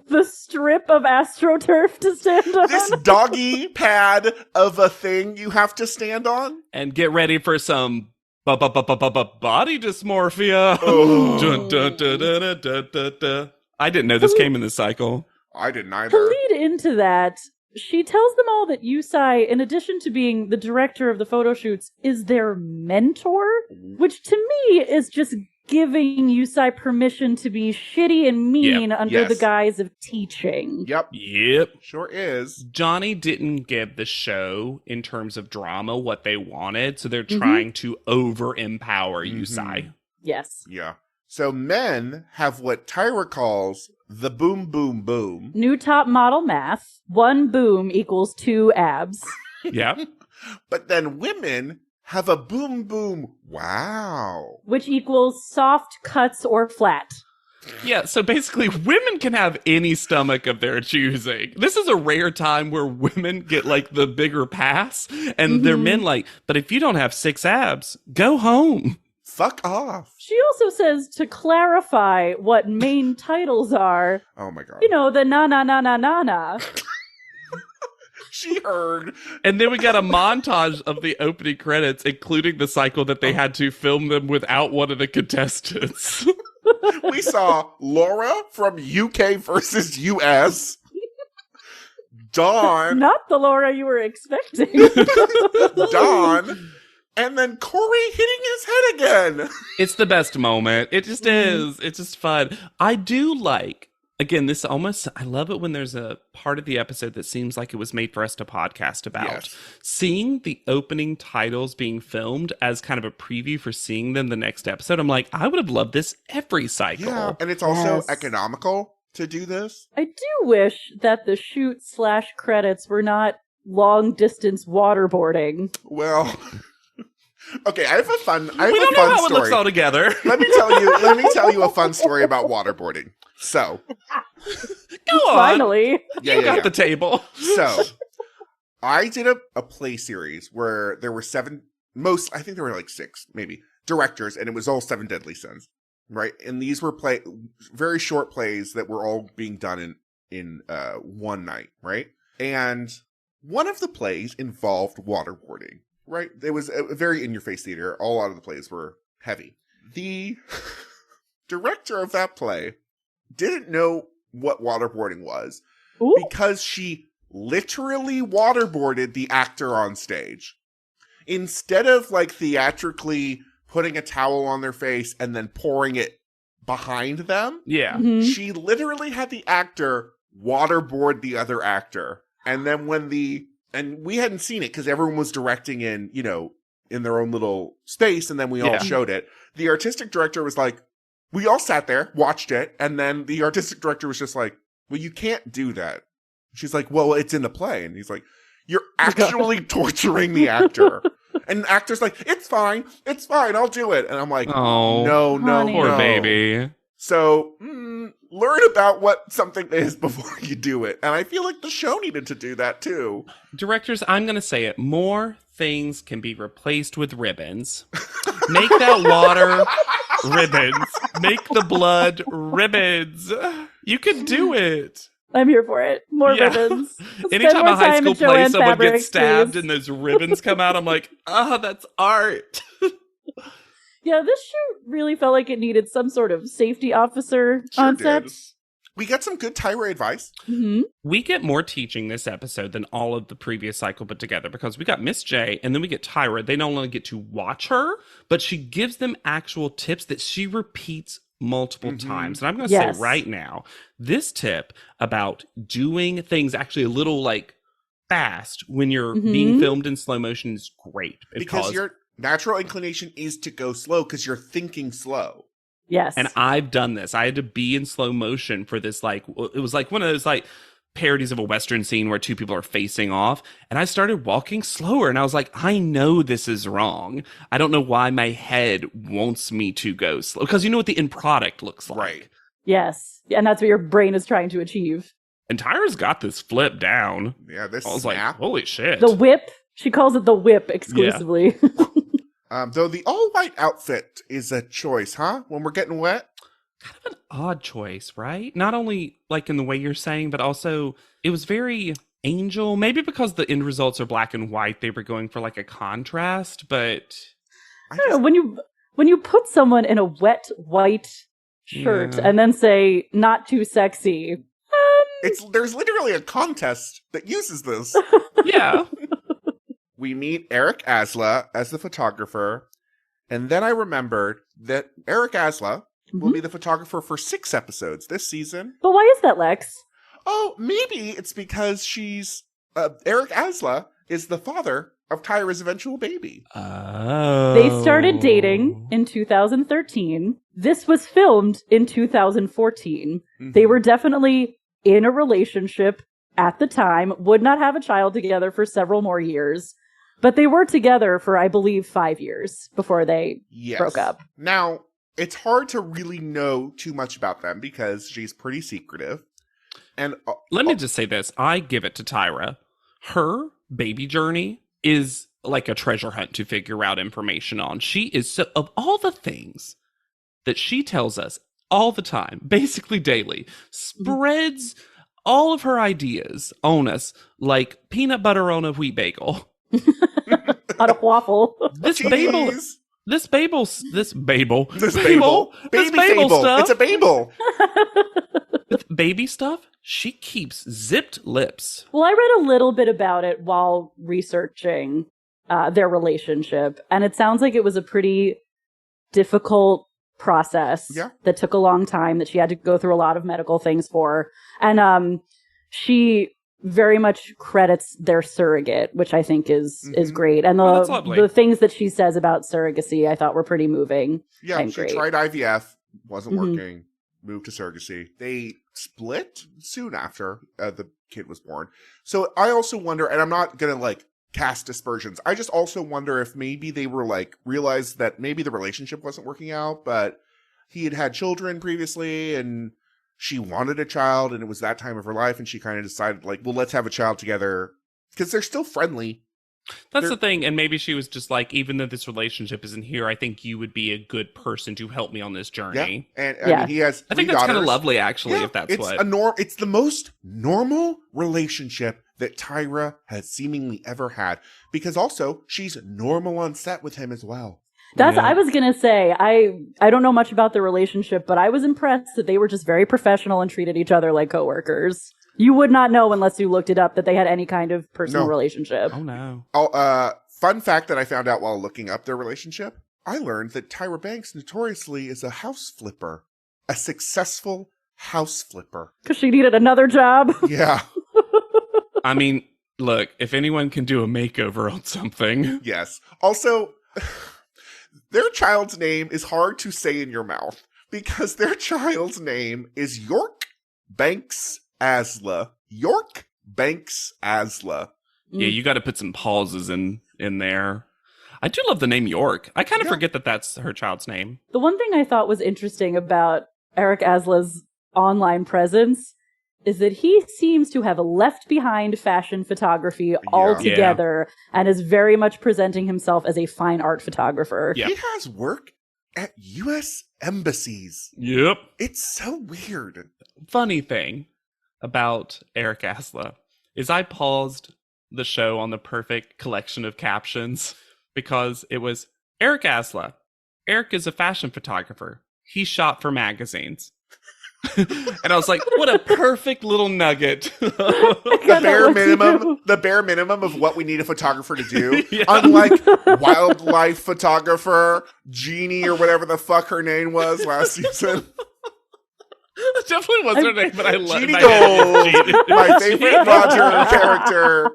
The strip of AstroTurf to stand on. This doggy pad of a thing you have to stand on? And get ready for some body dysmorphia. Oh. Dun, dun, dun, dun, dun, dun, dun, dun. I didn't know this came in this cycle. I didn't To either. lead into that, she tells them all that Yusai, in addition to being the director of the photo shoots, is their mentor, which to me is just giving Yusai permission to be shitty and mean under Yes. the guise of teaching. Yep. Yep. Sure is. Johnny didn't give the show, in terms of drama, what they wanted, so they're trying to over-empower Yusai. Yes. Yeah. So men have what Tyra calls the boom, boom, boom. New top model math. 1 boom equals 2 abs. Yeah. But then women have a boom, boom, wow. Which equals soft cuts or flat. Yeah, so basically, women can have any stomach of their choosing. This is a rare time where women get, like, the bigger pass, and they're men like, but if you don't have 6 abs, go home. Fuck off. She also says to clarify what main titles are, Oh my god. you know, the na. She heard. And then we got a montage of the opening credits, including the cycle that they had to film them without one of the contestants. We saw Laura from UK versus US. Dawn. Not the Laura you were expecting. Dawn. And then Corey hitting his head again. It's the best moment. It just is. It's just fun. I do like, again, this almost, I love it when there's a part of the episode that seems like it was made for us to podcast about. Yes. Seeing the opening titles being filmed as kind of a preview for seeing them the next episode, I'm like, I would have loved this every cycle. Yeah, and it's also Yes. economical to do this. I do wish that the shoot/credits were not long distance waterboarding. Well, okay, I have a fun We don't know how it looks story. all together. Let me tell you a fun story about waterboarding. So. Go on. Finally. You got the table. So, I did a play series where there were I think there were like 6, maybe, directors, and it was all 7 Deadly Sins, right? And these were very short plays that were all being done in one night, right? And one of the plays involved waterboarding, right? It was a very in-your-face theater. A lot of the plays were heavy. The director of that play didn't know what waterboarding was. Ooh. Because she literally waterboarded the actor on stage. Instead of like theatrically putting a towel on their face and then pouring it behind them, she literally had the actor waterboard the other actor. And then and we hadn't seen it because everyone was directing in their own little space, and then we all showed it. The artistic director was like, we all sat there, watched it, and then the artistic director was just like, well, you can't do that. She's like, well, it's in the play. And he's like, you're actually torturing the actor. And the actor's like, it's fine, I'll do it. And I'm like, no, poor baby. So, learn about what something is before you do it. And I feel like the show needed to do that too. Directors, I'm going to say it. More things can be replaced with ribbons. Make that water ribbons. Make the blood ribbons. You can do it. I'm here for it. More ribbons. Anytime a high school play, someone gets stabbed and those ribbons come out, I'm like, that's art. Yeah, this show really felt like it needed some sort of safety officer on set. We got some good Tyra advice. Mm-hmm. We get more teaching this episode than all of the previous cycle put together because we got Miss J and then we get Tyra. They not only get to watch her, but she gives them actual tips that she repeats multiple times. And I'm going to say right now, this tip about doing things actually a little like fast when you're being filmed in slow motion is great. Because your natural inclination is to go slow because you're thinking slow. Yes. And I've done this. I had to be in slow motion for this, like, it was like one of those, like, parodies of a Western scene where 2 people are facing off. And I started walking slower. And I was like, I know this is wrong. I don't know why my head wants me to go slow. Because you know what the end product looks like. Right. Yes. And that's what your brain is trying to achieve. And Tyra's got this flip down. Yeah, this I was snap. like, holy shit. The whip. She calls it the whip exclusively. Yeah. Though the all-white outfit is a choice, huh? When we're getting wet? Kind of an odd choice, right? Not only like in the way you're saying, but also it was very Angel. Maybe because the end results are black and white, they were going for like a contrast, but I don't know, when you put someone in a wet white shirt and then say not too sexy. There's literally a contest that uses this. Yeah. We meet Eric Asla as the photographer, and then I remembered that Eric Asla will be the photographer for 6 episodes this season. But why is that, Lex? Oh, maybe it's because Eric Asla is the father of Tyra's eventual baby. Oh. They started dating in 2013. This was filmed in 2014. They were definitely in a relationship at the time, would not have a child together for several more years. But they were together for, I believe, 5 years before they broke up. Now, it's hard to really know too much about them because she's pretty secretive. And let me just say this. I give it to Tyra. Her baby journey is like a treasure hunt to figure out information on. She is, so, of all the things that she tells us all the time, basically daily, spreads all of her ideas on us like peanut butter on a wheat bagel. On a waffle. This Babel stuff. It's a Babel. With baby stuff, she keeps zipped lips. Well, I read a little bit about it while researching their relationship, and it sounds like it was a pretty difficult process that took a long time, that she had to go through a lot of medical things for. And she very much credits their surrogate, which I think is great. And the things that she says about surrogacy I thought were pretty moving. Yeah, she tried IVF, wasn't working, moved to surrogacy. They split soon after the kid was born. So I also wonder, and I'm not going to like cast aspersions, I just also wonder if maybe they were like, realized that maybe the relationship wasn't working out, but he had children previously and she wanted a child and it was that time of her life, and she kind of decided, like, well, let's have a child together because they're still friendly. That's the thing, and maybe she was just like, even though this relationship isn't here, I think you would be a good person to help me on this journey. Yeah, and I mean, he has 3 I think that's daughters. kind of lovely, actually, Yeah, if that's it's what. It's the most normal relationship that Tyra has seemingly ever had, because also she's normal on set with him as well. I was gonna say, I don't know much about the relationship, but I was impressed that they were just very professional and treated each other like coworkers. You would not know unless you looked it up that they had any kind of personal relationship. Oh no. Fun fact that I found out while looking up their relationship, I learned that Tyra Banks notoriously is a house flipper. A successful house flipper. Because she needed another job. Yeah. I mean, look, if anyone can do a makeover on something. Yes. Also, their child's name is hard to say in your mouth because their child's name is York Banks Asla. York Banks Asla. Yeah, you got to put some pauses in there. I do love the name York. I kind of forget that that's her child's name. The one thing I thought was interesting about Eric Asla's online presence is that he seems to have left behind fashion photography altogether and is very much presenting himself as a fine art photographer. Yeah. He has work at U.S. embassies. Yep. It's so weird. Funny thing about Eric Asla is I paused the show on the perfect collection of captions because it was Eric Asla. Eric is a fashion photographer. He shot for magazines. And I was like, what a perfect little nugget. The bare minimum of what we need a photographer to do. Yeah. Unlike wildlife photographer, Jeannie or whatever the fuck her name was last season. That definitely wasn't her name, but I love Jeannie Gold, my favorite Roger character.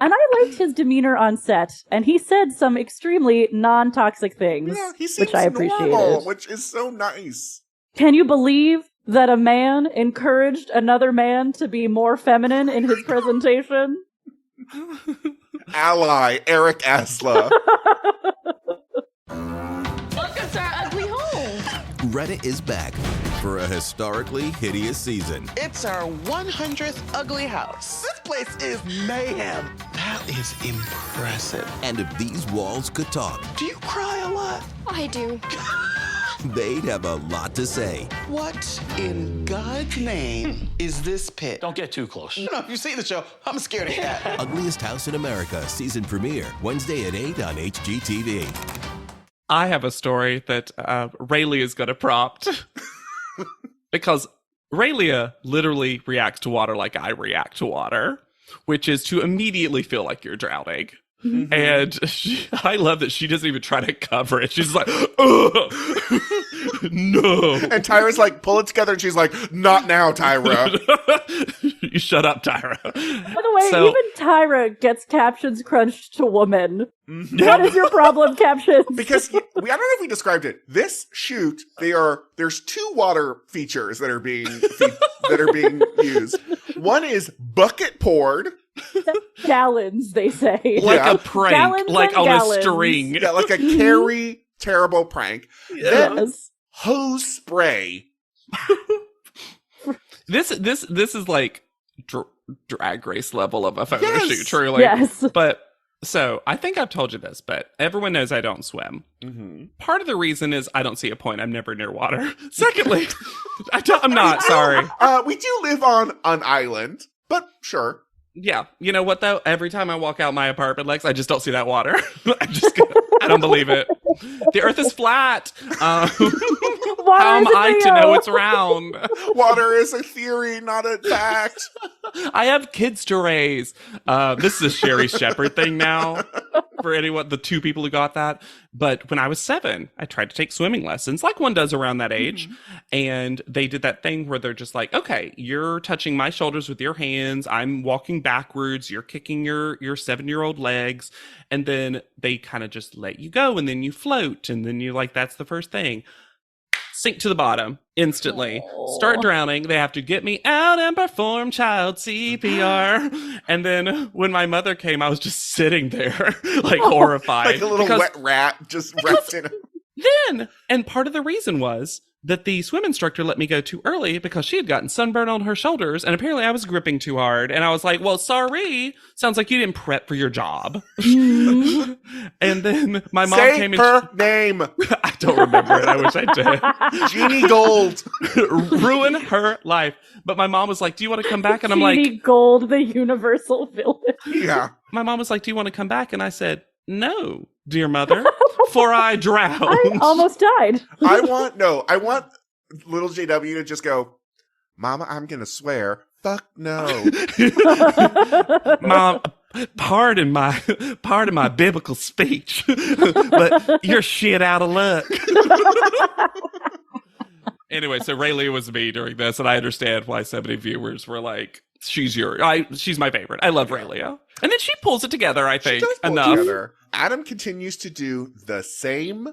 And I liked his demeanor on set, and he said some extremely non-toxic things, which I appreciated. Normal, which is so nice. Can you believe that a man encouraged another man to be more feminine in his presentation? Ally, Eric Asla. Welcome to our ugly home. Reddit is back for a historically hideous season. It's our 100th ugly house. This place is mayhem. That is impressive. And if these walls could talk, do you cry a lot? I do. they'd have a lot to say. What in God's name is this pit? Don't get too close. You know, if you see the show, I'm scared of cat. Ugliest House in America, season premiere, Wednesday at 8 on HGTV. I have a story that Raylia is going to prompt. Because Raylia literally reacts to water like I react to water, which is to immediately feel like you're drowning. Mm-hmm. And I love that she doesn't even try to cover it. She's like, ugh, no. And Tyra's like, pull it together. And she's like, not now, Tyra. You shut up, Tyra. By the way, even Tyra gets captions crunched to woman. Mm-hmm. What is your problem, captions? Because I don't know if we described it. This shoot, there's two water features that are being used. One is bucket poured. Gallons, they say. Like a prank. Gallons like on gallons. A string. Yeah, like a Carrie terrible prank. Yes. Then hose spray. This is like drag race level of a photo shoot, truly. Yes. But so I think I've told you this, but everyone knows I don't swim. Mm-hmm. Part of the reason is I don't see a point. I'm never near water. Secondly, I'm not sorry. We do live on an island, but sure. Yeah. You know what, though? Every time I walk out my apartment, Lex, I just don't see that water. I don't believe it. The earth is flat. How am I to know it's round? Water is a theory, not a fact. I have kids to raise. This is a Sherry Shepherd thing now. For anyone, the two people who got that. But when I was 7, I tried to take swimming lessons, like one does around that age. Mm-hmm. And they did that thing where they're just like, okay, you're touching my shoulders with your hands. I'm walking backwards. You're kicking your 7-year-old legs. And then they kind of just let you go. And then you float. And then you that's the first thing. Sink to the bottom instantly. Start drowning. They have to get me out and perform child CPR. And then when my mother came, I was just sitting there, horrified. Like a little wet rat just wrapped in. And part of the reason was that the swim instructor let me go too early because she had gotten sunburn on her shoulders, and apparently I was gripping too hard. And I was like, well, sorry. Sounds like you didn't prep for your job. And then my mom came in. Her name. I don't remember it. I wish I did. Jeannie Gold. Ruin her life. But my mom was like, do you want to come back? And I'm like, Jeannie Gold, the universal villain. Yeah. My mom was like, do you want to come back? And I said, no, dear mother, for I drowned. I almost died. I want little JW to just go, Mama, I'm going to swear. Fuck no. Mom, pardon my biblical speech, but you're shit out of luck. Anyway, so Rayleigh was me during this, and I understand why so many viewers were like, she's my favorite. I love Rayleigh. And then she pulls it together, I think, enough. Adam continues to do the same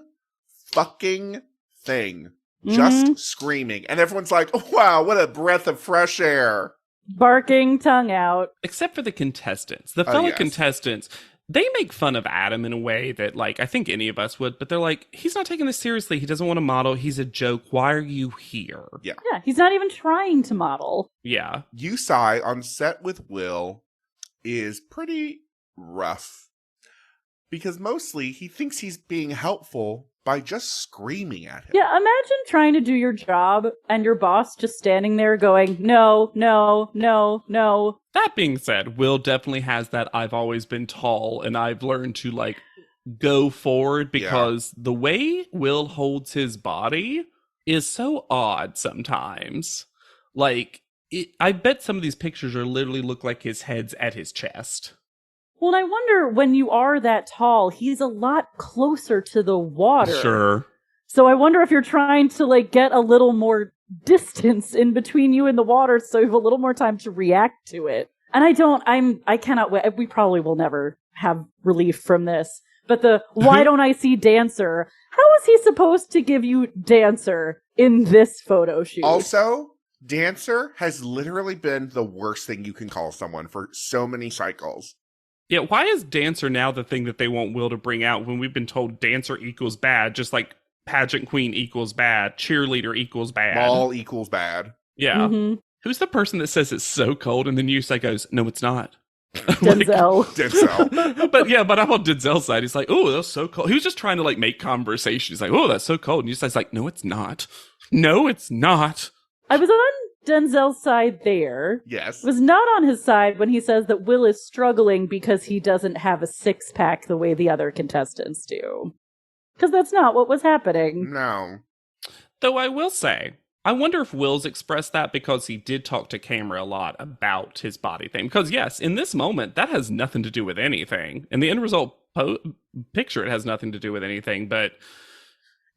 fucking thing, just screaming. And everyone's like, oh, wow, what a breath of fresh air. Barking, tongue out. Except for the contestants. The fellow contestants, they make fun of Adam in a way that, like, I think any of us would, but they're like, he's not taking this seriously. He doesn't want to model. He's a joke. Why are you here? Yeah, he's not even trying to model. Yeah. Yusai on set with Will is pretty rough. Because mostly he thinks he's being helpful by just screaming at him. Yeah, imagine trying to do your job and your boss just standing there going, no, no, no, no. That being said, Will definitely has that I've always been tall and I've learned to, like, go forward because the way Will holds his body is so odd sometimes. Like, I bet some of these pictures are literally look like his head's at his chest. Well, and I wonder when you are that tall, he's a lot closer to the water. Sure. So I wonder if you're trying to, like, get a little more distance in between you and the water so you have a little more time to react to it. And I cannot wait. We probably will never have relief from this. But why don't I see Dancer? How is he supposed to give you Dancer in this photo shoot? Also, Dancer has literally been the worst thing you can call someone for so many cycles. Yeah, why is Dancer now the thing that they want Will to bring out when we've been told Dancer equals bad, just like pageant queen equals bad, cheerleader equals bad. All equals bad. Yeah. Mm-hmm. Who's the person that says it's so cold and then Yusai goes, no, it's not? Denzel. Denzel. but I'm on Denzel's side. He's like, oh, that's so cold. He was just trying to, like, make conversation. He's like, oh, that's so cold. And Yusai's like, no, it's not. No, it's not. I was on Denzel's side there. Yes. Was not on his side when he says that Will is struggling because he doesn't have a six-pack the way the other contestants do. Because that's not what was happening. No. Though I will say, I wonder if Will's expressed that because he did talk to camera a lot about his body thing. Because yes, in this moment, that has nothing to do with anything. In the end result picture, it has nothing to do with anything. But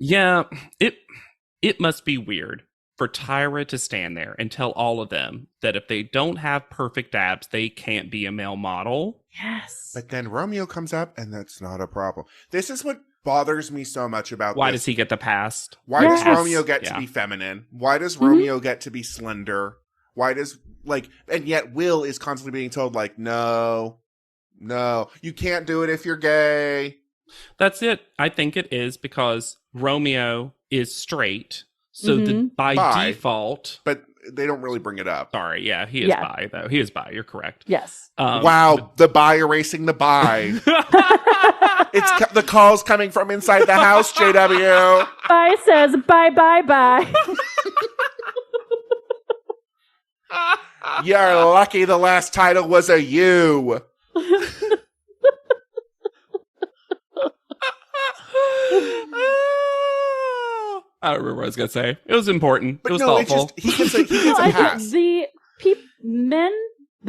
yeah, it must be weird for Tyra to stand there and tell all of them that if they don't have perfect abs, they can't be a male model. Yes. But then Romeo comes up and that's not a problem. This is what bothers me so much about Why this. does he get the pass? Why does Romeo get to be feminine? Why does Romeo get to be slender? Why does, like, and yet Will is constantly being told, like, no, you can't do it if you're gay. That's it. I think it is because Romeo is straight. So by default... But they don't really bring it up. Sorry, yeah, he is bi, though. He is bi, you're correct. Yes. Wow, the bi erasing the bi. It's the calls coming from inside the house, JW. Bi says bye, bye, bye. You're lucky the last title was a you. I don't remember what I was going to say. It was important. But it was thoughtful. He gets a pass. The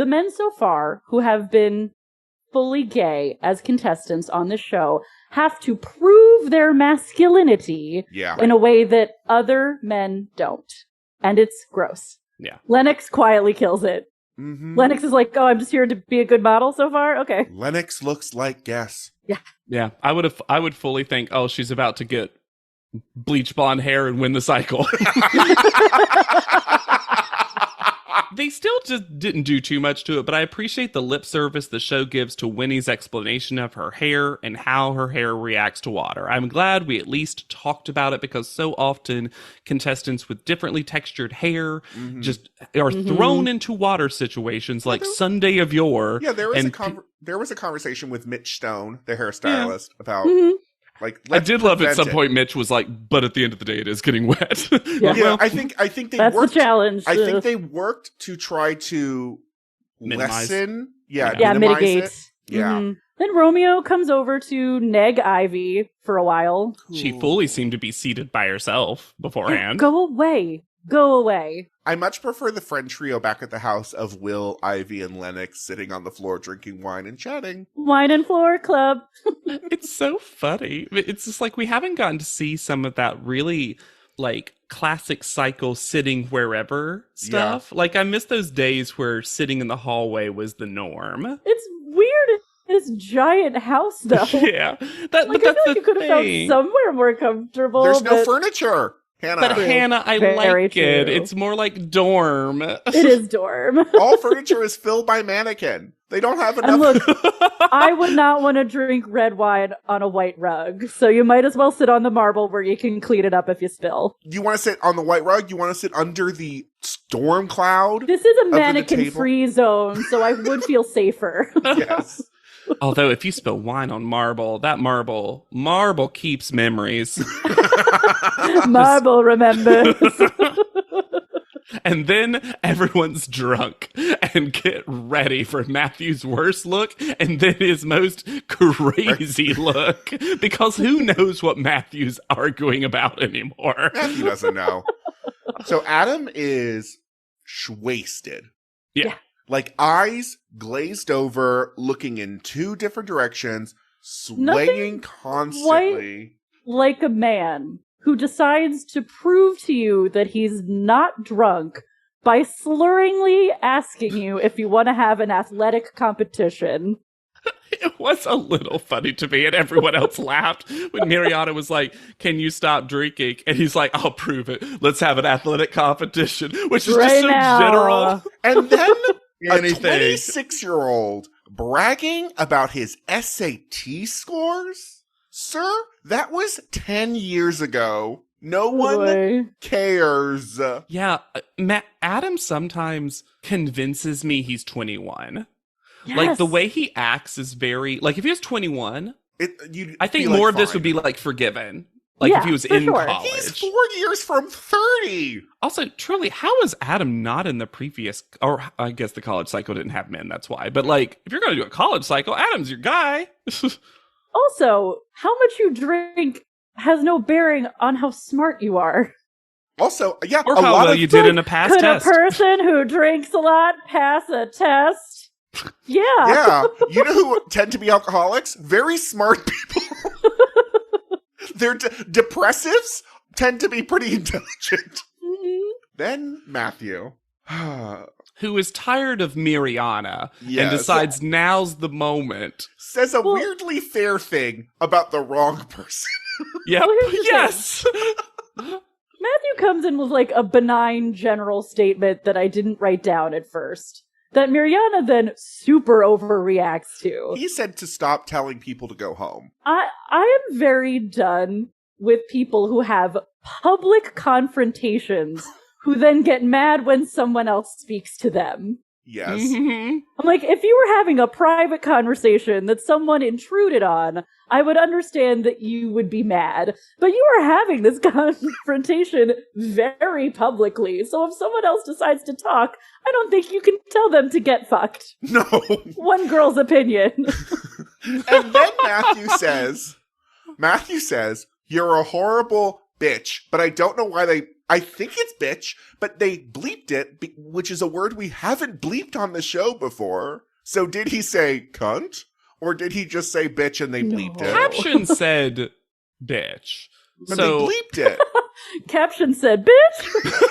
men so far who have been fully gay as contestants on this show have to prove their masculinity in a way that other men don't. And it's gross. Yeah. Lennox quietly kills it. Mm-hmm. Lennox is like, oh, I'm just here to be a good model so far? Okay. Lennox looks like Guess. Yeah. Yeah. I would fully think, oh, she's about to get bleach blonde hair and win the cycle. They still just didn't do too much to it, but I appreciate the lip service the show gives to Winnie's explanation of her hair and how her hair reacts to water. I'm glad we at least talked about it, because so often contestants with differently textured hair just are thrown into water situations like Sunday of Yore. Yeah, there was a conversation with Mitch Stone, the hairstylist, about like. I did love at some point Mitch was like, "But at the end of the day, it is getting wet." Yeah, I think they That's worked. the challenge. I think they worked to try to Minimize. lessen, mitigate. it. Yeah. Mhm. Then Romeo comes over to neg Ivy for a while. She fully seemed to be seated by herself beforehand. Go away. Go away. I much prefer the friend trio back at the house of Will, Ivy, and Lennox sitting on the floor drinking wine and chatting. Wine and Floor Club. It's so funny. It's just like we haven't gotten to see some of that really like classic cycle sitting wherever stuff. Like I miss those days where sitting in the hallway was the norm. It's weird in this giant house, though. Yeah. But Like, that's I feel like the you could have felt thing. somewhere more comfortable. There's no but furniture, Hannah. But Hannah, I Very like it. true. It's more like dorm. It is dorm. All furniture is filled by mannequin. They don't have enough. And look, I would not want to drink red wine on a white rug, so you might as well sit on the marble where you can clean it up if you spill. You want to sit on the white rug? You want to sit under the storm cloud? This is a the mannequin-free zone, so I would feel safer. Yes. Although if you spill wine on marble, that marble keeps memories. Marble remembers. And then everyone's drunk and get ready for Matthew's worst look and then his most crazy look. Because who knows what Matthew's arguing about anymore? Matthew doesn't know. So Adam is wasted. Yeah. Like eyes glazed over, looking in two different directions, swaying Nothing constantly. Like a man who decides to prove to you that he's not drunk by slurringly asking you if you want to have an athletic competition. It was a little funny to me, and everyone else laughed when Mariana was like, "Can you stop drinking?" And he's like, "I'll prove it. Let's have an athletic competition," which is just so general. And then a Anything. 26-year-old bragging about his SAT scores? Sir, that was 10 years ago. No one Boy. cares. Yeah, Adam sometimes convinces me he's 21. Yes. Like, the way he acts is very... Like, if he was 21, You'd I think be like, more of this fine. would be, like, forgiven. Like, Yeah, if he was for in sure. college. He's 4 years from 30. Also, truly, how is Adam not in the previous... Or, I guess the college cycle didn't have men, that's why. But, like, if you're going to do a college cycle, Adam's your guy. Also, how much you drink has no bearing on how smart you are. Also, yeah, Or a how lot well of you did in a past Could test. a person who drinks a lot pass a test? Yeah. Yeah. You know who tend to be alcoholics? Very smart people. Their depressives tend to be pretty intelligent. Mhm. Then Matthew. Who is tired of Mariana and Yes. decides now's the moment. Says a Well- weirdly fair thing about the wrong person. Yep. Well, here's the Yes. Matthew comes in with like a benign general statement that I didn't write down at first. That Mariana then super overreacts to. He said to stop telling people to go home. I am very done with people who have public confrontations who then get mad when someone else speaks to them. Yes. Mhm. I'm like, if you were having a private conversation that someone intruded on, I would understand that you would be mad. But you are having this confrontation very publicly. So if someone else decides to talk, I don't think you can tell them to get fucked. No. One girl's opinion. And then Matthew says, you're a horrible bitch, but I don't know why I think it's bitch, but they bleeped it, which is a word we haven't bleeped on the show before. So did he say cunt? Or did he just say bitch and they bleeped it? Caption said bitch. But So they bleeped it. Caption said, bitch.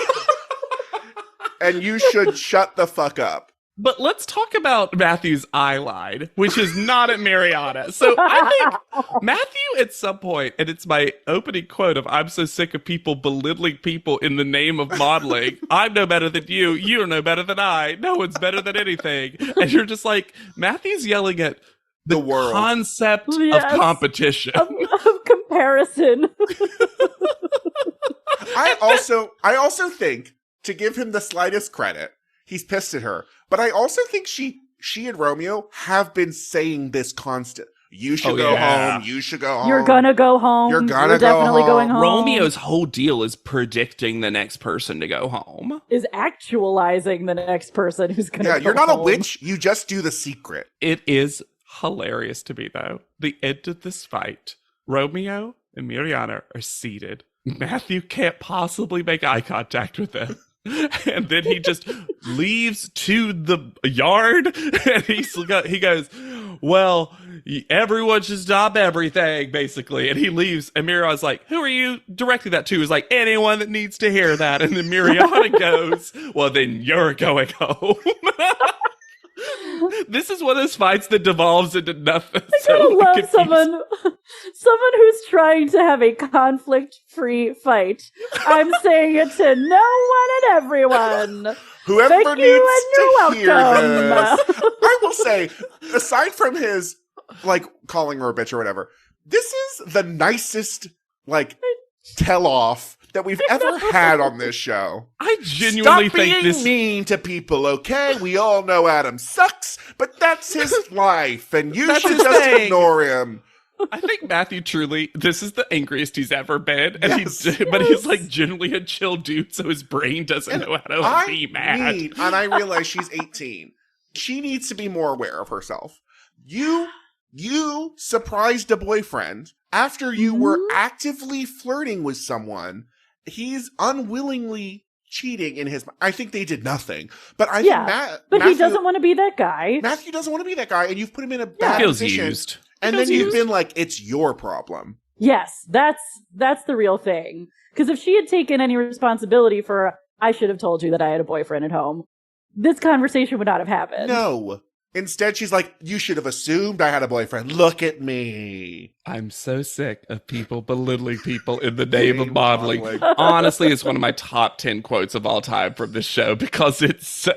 And you should shut the fuck up. But let's talk about Matthew's eye line, which is not at Mariana. So I think Matthew at some point, and it's my opening quote of I'm so sick of people belittling people in the name of modeling. I'm no better than you. You're no better than I. No one's better than anything. And you're just like, Matthew's yelling at the world. Concept of competition. Of comparison. I also think, to give him the slightest credit, he's pissed at her. But I also think she and Romeo have been saying this constant. You should go home. You should go home. You're gonna go home. You're definitely going home. Romeo's whole deal is predicting the next person to go home. Is actualizing the next person who's gonna go you're not home. a witch. You just do the secret. It is hilarious to me, though. The end of this fight, Romeo and Mariana are seated. Matthew can't possibly make eye contact with them. And then he just leaves to the yard, and he goes, well, everyone should stop everything, basically. And he leaves, and Mariana's like, who are you directing that to? He's like, anyone that needs to hear that. And then Mariana goes, well, then you're going home. This is one of those fights that devolves into nothing. I kind of love someone who's trying to have a conflict-free fight. I'm saying it to no one and everyone. Whoever Thank needs you to hear welcome. this. I will say, aside from his, calling her a bitch or whatever, this is the nicest, tell-off that we've ever had on this show. I genuinely Stop think being mean to people, okay? We all know Adam sucks, but that's his life, and you should just ignore him. I think Matthew truly, this is the angriest he's ever been, and Yes. but he's generally a chill dude, so his brain doesn't know how to be mad. And I realize she's 18. She needs to be more aware of herself. You surprised a boyfriend after you were actively flirting with someone. He's unwillingly cheating in his. I think they did nothing, but I think Matthew, he doesn't want to be that guy. Matthew doesn't want to be that guy, and you've put him in a bad Feels position. used. And then you've been like, it's your problem. Yes, that's the real thing. Because if she had taken any responsibility for, I should have told you that I had a boyfriend at home, this conversation would not have happened. No. Instead, she's like, you should have assumed I had a boyfriend. Look at me. I'm so sick of people belittling people in the name of modeling. Honestly, it's one of my top 10 quotes of all time from this show because it's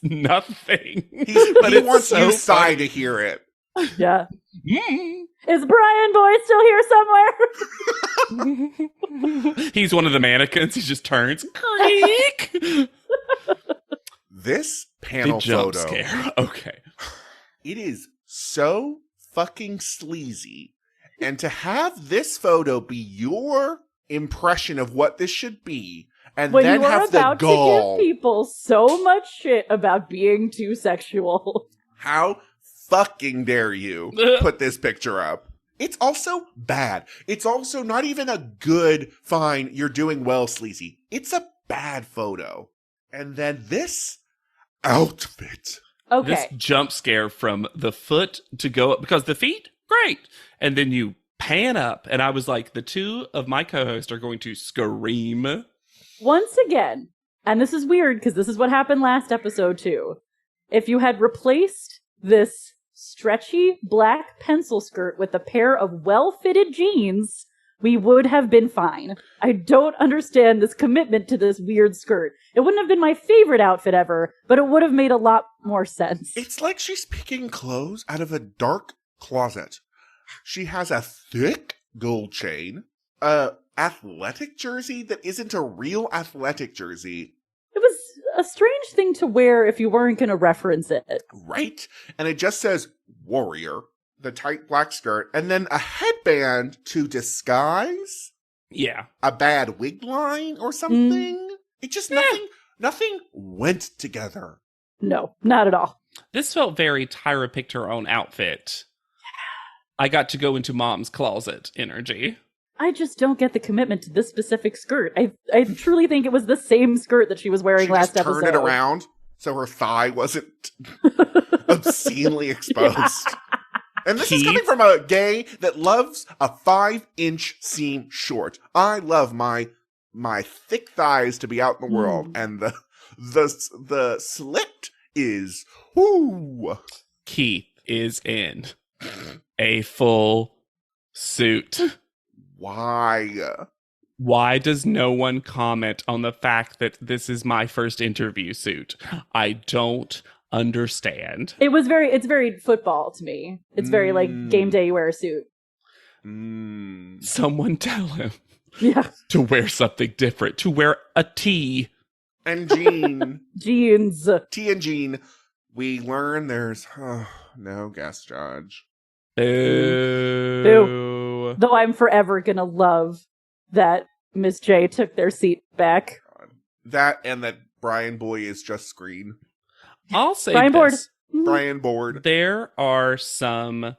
nothing. He wants so you Sai to hear it. Yeah. Mm. Is Brian Boy still here somewhere? He's one of the mannequins. He just turns. Creak. This panel jump photo. Scare. Okay. It is so fucking sleazy. And to have this photo be your impression of what this should be, and when then you are have the about gall. to give people so much shit about being too sexual. How fucking dare you put this picture up? It's also bad. It's also not even a good, fine, you're doing well, sleazy. It's a bad photo. And then this outfit. Okay. This jump scare from the foot to go up, because the feet, great. And then you pan up, and I was like, the two of my co-hosts are going to scream. Once again, and this is weird because this is what happened last episode too. If you had replaced this stretchy black pencil skirt with a pair of well-fitted jeans, we would have been fine. I don't understand this commitment to this weird skirt. It wouldn't have been my favorite outfit ever, but it would have made a lot more sense. It's like she's picking clothes out of a dark closet. She has a thick gold chain, a athletic jersey that isn't a real athletic jersey. It was a strange thing to wear if you weren't going to reference it. Right? And it just says warrior, the tight black skirt, and then a headband to disguise a bad wig line or something. It just nothing went together. No, not at all. This felt very Tyra picked her own outfit. I got to go into mom's closet energy. I just don't get the commitment to this specific skirt. I truly think it was the same skirt that she was wearing last episode. She just turned it around so her thigh wasn't obscenely exposed. Yeah. And this is coming from a gay that loves a 5-inch seam short. I love my thick thighs to be out in the world, and the slit is, whoo! Keith is in a full suit. Why? Why does no one comment on the fact that this is my first interview suit? I don't understand. It's very football to me. It's very like game day, you wear a suit. Someone tell him to wear something different, to wear a tee. And Jean. Jeans. T and Jean. We learn there's no guest judge. Boo. Boo. Though I'm forever gonna love that Miss J took their seat back. That and that Brian Boy is just screen. I'll say Brian this. Brian Board. There are some,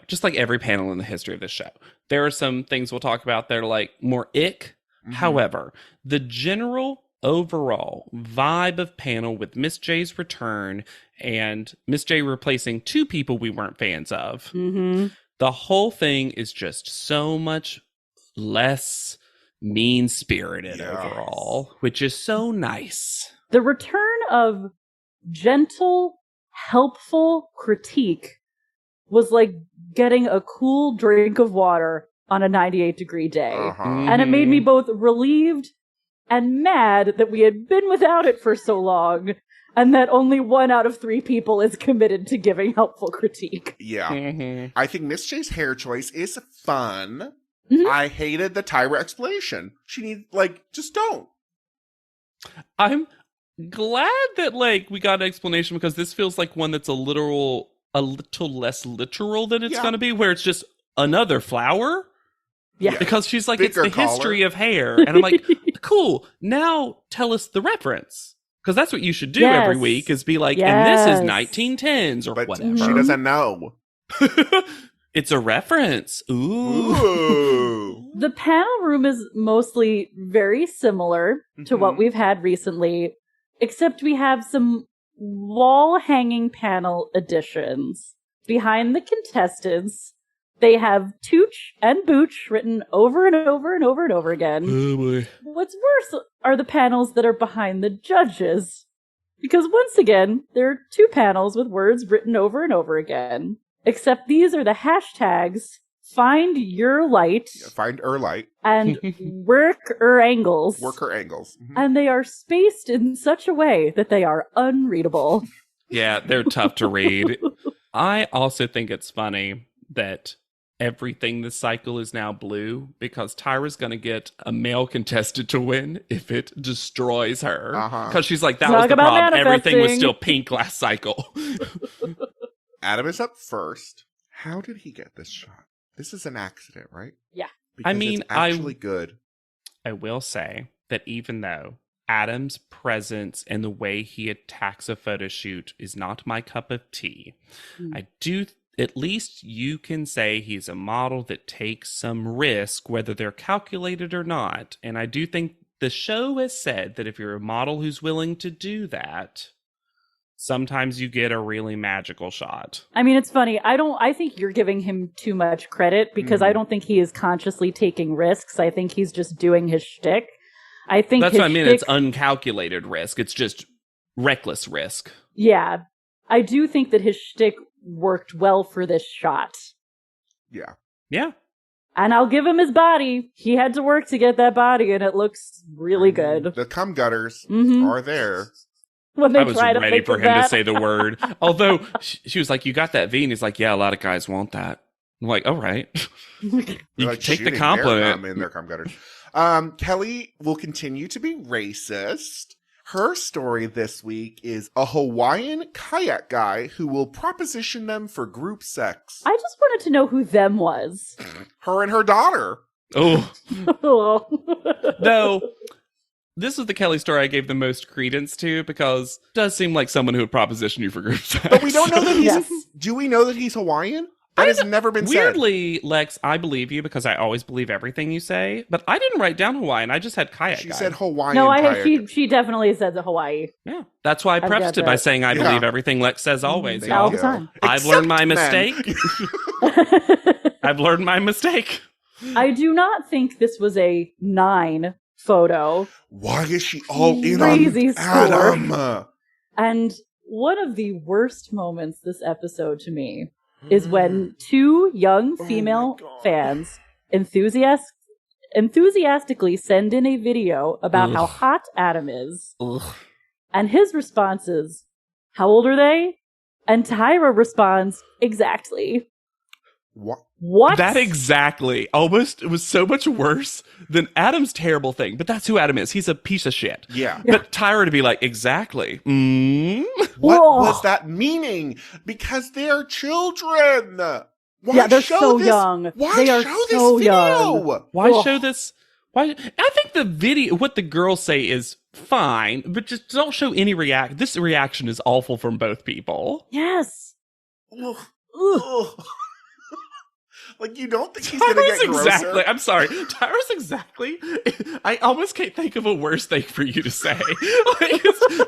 just like every panel in the history of this show, there are some things we'll talk about that are like more ick. Mm-hmm. However, the general overall vibe of panel with Miss J's return and Miss J replacing two people we weren't fans of, the whole thing is just so much less mean-spirited overall, which is so nice. The return of gentle, helpful critique was like getting a cool drink of water on a 98-degree day. And it made me both relieved and mad that we had been without it for so long, and that only 1 out of 3 people is committed to giving helpful critique. Yeah. I think Miss J's hair choice is fun. I hated the Tyra explanation. She needs, just don't. I'm glad that, we got an explanation, because this feels like one that's a little less literal than it's going to be, where it's just another flower. Yeah. Because she's like, bigger it's the collar. History of hair. And I'm like, cool. Now tell us the reference. Because that's what you should do every week, is be like, and this is 1910s or whatever. She doesn't know. It's a reference. Ooh. The panel room is mostly very similar to what we've had recently, except we have some wall-hanging panel additions. Behind the contestants, they have Tooch and Booch written over and over and over and over again. Oh boy. What's worse are the panels that are behind the judges. Because once again, there are 2 panels with words written over and over again. Except these are the hashtags find your light. Find light. And work angles. Worker angles. And they are spaced in such a way that they are unreadable. Yeah, they're tough to read. I also think it's funny that everything this cycle is now blue, because Tyra's going to get a male contestant to win if it destroys her. Because she's like, that was the problem. Everything was still pink last cycle. Adam is up first. How did he get this shot? This is an accident, right? Yeah. Because it's actually good. I will say that even though Adam's presence and the way he attacks a photo shoot is not my cup of tea, I do, at least you can say he's a model that takes some risk, whether they're calculated or not. And I do think the show has said that if you're a model who's willing to do that, sometimes you get a really magical shot. I mean, it's funny. I think you're giving him too much credit, because I don't think he is consciously taking risks. I think he's just doing his shtick. I think that's what I mean. It's uncalculated risk. It's just reckless risk. Yeah. I do think that his shtick worked well for this shot. Yeah. Yeah. And I'll give him his body. He had to work to get that body, and it looks really good. The cum gutters are there. When they I was ready for him to say the word. Although she was like, "You got that V?" And he's like, "Yeah, a lot of guys want that." I'm like, "All right." You like take the compliment. In their cum gutters. Kelly will continue to be racist. Her story this week is a Hawaiian kayak guy who will proposition them for group sex. I just wanted to know who them was. Her and her daughter. Oh. Though, this is the Kelly story I gave the most credence to, because it does seem like someone who would proposition you for group sex. But we don't know that he's... Do we know that he's Hawaiian? That has never been said. Weirdly, Lex, I believe you, because I always believe everything you say. But I didn't write down Hawaiian. I just had kayak. She said Hawaiian. No, she definitely said the Hawaii. Yeah, that's why I prefaced it by saying I believe everything Lex says always. All the time. I've learned my mistake. I've learned my mistake. I do not think this was a 9 photo. Why is she all in Crazy on Adam? And one of the worst moments this episode to me is when two young female fans enthusiastically send in a video about how hot Adam is. And his response is, how old are they? And Tyra responds, exactly. What? That exactly. Almost, it was so much worse than Adam's terrible thing. But that's who Adam is. He's a piece of shit. Yeah. But Tyra to be like, exactly. What was that meaning? Because they're children. Why they're so young. Why they are show so this video? young. Why show this? Why? I think the video, what the girls say is fine, but just don't show any react. This reaction is awful from both people. Yes. Ugh. Like, you don't think he's going to get grosser? Exactly. I'm sorry. Tyra's exactly. I almost can't think of a worse thing for you to say.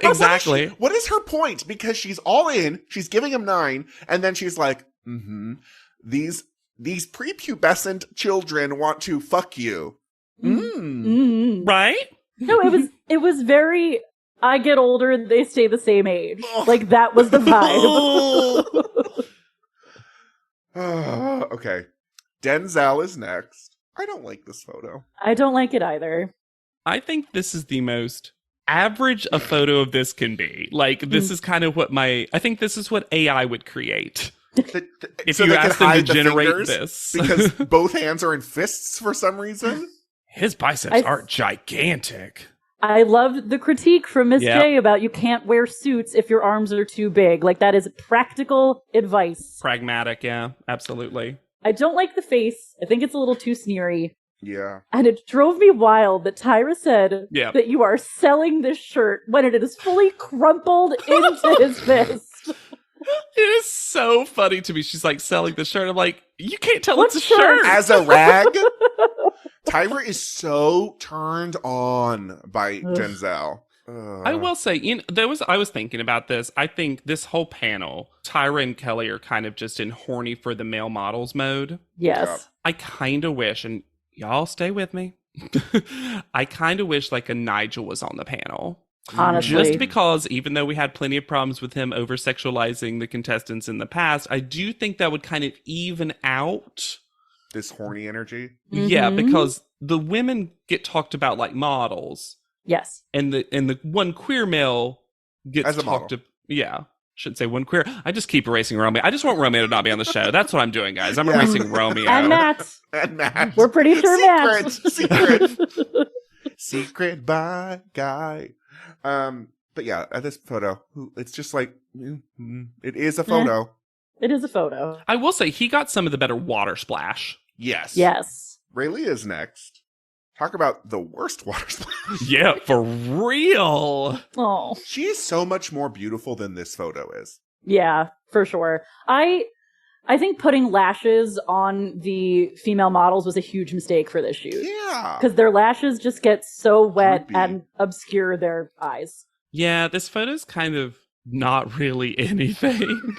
Exactly. What is her point? Because she's all in. She's giving him 9. And then she's like, these prepubescent children want to fuck you. Right? No, it was very, I get older, they stay the same age. Like, that was the vibe. Okay. Denzel is next. I don't like this photo. I don't like it either. I think this is the most average a photo of this can be. Like, this is kind of what I think this is what AI would create. If so you they can ask them to hide the generate fingers this. because both hands are in fists for some reason. His biceps are gigantic. I loved the critique from Miss J about you can't wear suits if your arms are too big. Like, that is practical advice. Pragmatic, yeah, absolutely. I don't like the face. I think it's a little too sneery. Yeah. And it drove me wild that Tyra said that you are selling this shirt when it is fully crumpled into his fist. It is so funny to me. She's like selling the shirt. I'm like, you can't tell it's a shirt. As a rag? Tyra is so turned on by Denzel. I will say, I was thinking about this. I think this whole panel, Tyra and Kelly are kind of just in horny for the male models mode. Yes. Yeah. I kind of wish, and y'all stay with me, I kind of wish like a Nigel was on the panel. Honestly. Just because even though we had plenty of problems with him over-sexualizing the contestants in the past, I do think that would kind of even out this horny energy. Yeah, because the women get talked about like models. Yes. And the one queer male gets as a talked model. to. Yeah. Shouldn't say one queer. I just keep erasing Romeo. I just want Romeo to not be on the show. That's what I'm doing, guys. I'm erasing Romeo. And Matt. And Matt. We're pretty sure Matt. Secret by guy. But yeah, at this photo, it's just like, it is a photo. It is a photo. I will say he got some of the better water splash. Yes. Yes. Rayleigh is next. Talk about the worst water splash. Yeah, for real. Oh. She is so much more beautiful than this photo is. Yeah, for sure. I think putting lashes on the female models was a huge mistake for this shoot. Yeah. Because their lashes just get so wet and obscure their eyes. Yeah, this photo's kind of not really anything.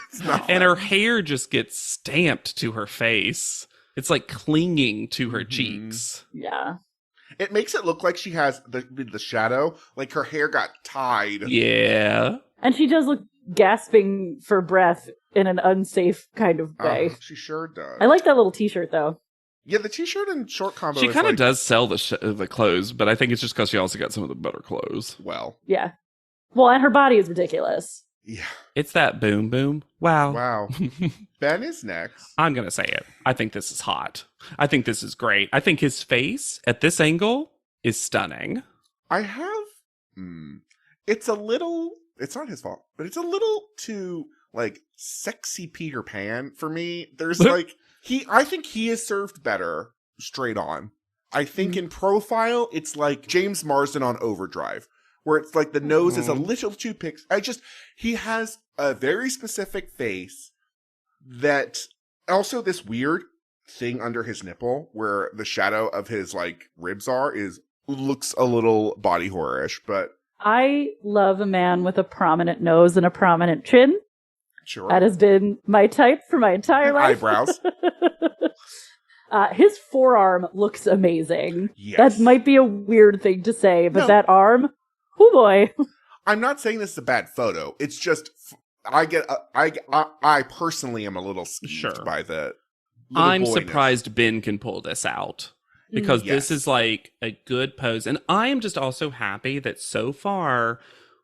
And her hair just gets stamped to her face. It's like clinging to her cheeks. Yeah. It makes it look like she has the shadow, like her hair got tied. Yeah. And she does look gasping for breath in an unsafe kind of way. She sure does. I like that little t-shirt, though. Yeah, the t-shirt and short combo She is kind of like, does sell the clothes, but I think it's just because she also got some of the better clothes. Well. Yeah. Well, and her body is ridiculous. Yeah. It's that boom boom. Wow. Wow. Ben is next. I'm going to say it. I think this is hot. I think this is great. I think his face at this angle is stunning. I have... it's not his fault, but it's a little too, like, sexy Peter Pan for me. There's, like... I think he is served better straight on. I think in profile, it's like James Marsden on Overdrive, where it's like the nose is a little too he has a very specific face that also this weird thing under his nipple where the shadow of his like ribs looks a little body horror-ish, but I love a man with a prominent nose and a prominent chin. Sure. That has been my type for my entire life. Eyebrows. His forearm looks amazing. Yes. That might be a weird thing to say, but that arm, oh boy. I'm not saying this is a bad photo. It's just I personally am a little skeeved by the little I'm boyness. surprised Ben can pull this out because Yes. this is like a good pose. And I am just also happy that so far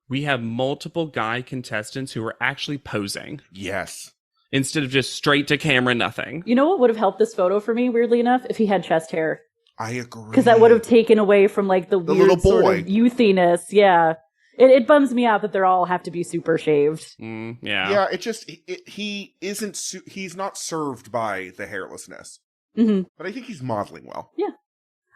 we have multiple guy contestants who are actually posing. Yes. Instead of just straight to camera, nothing. You know what would have helped this photo for me, weirdly enough? If he had chest hair. I agree. Because that would have taken away from like the weird little boy. sort of youthiness. Yeah. It bums me out that they all have to be super shaved. Yeah. Yeah, it just, he isn't, he's not served by the hairlessness. Mm-hmm. But I think he's modeling well. Yeah.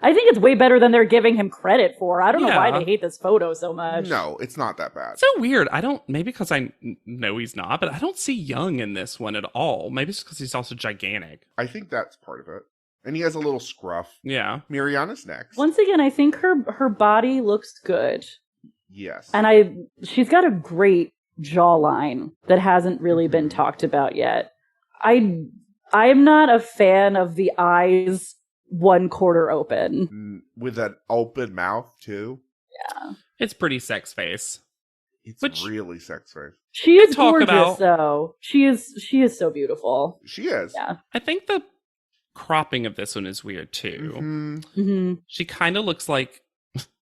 I think it's way better than they're giving him credit for. I don't know why Yeah. they hate this photo so much. No, it's not that bad. So weird. Maybe because I know he's not, but I don't see Young in this one at all. Maybe it's because he's also gigantic. I think that's part of it. And he has a little scruff. Yeah. Miriana's next. Once again, I think her body looks good. Yes. And she's got a great jawline that hasn't really been talked about yet. I'm not a fan of the eyes 1/4 open. With an open mouth, too. Yeah. It's pretty sex face. It's really sex face. She is talk gorgeous, about- though. She is so beautiful. She is. Yeah. I think the cropping of this one is weird too. Mm-hmm. She kind of looks like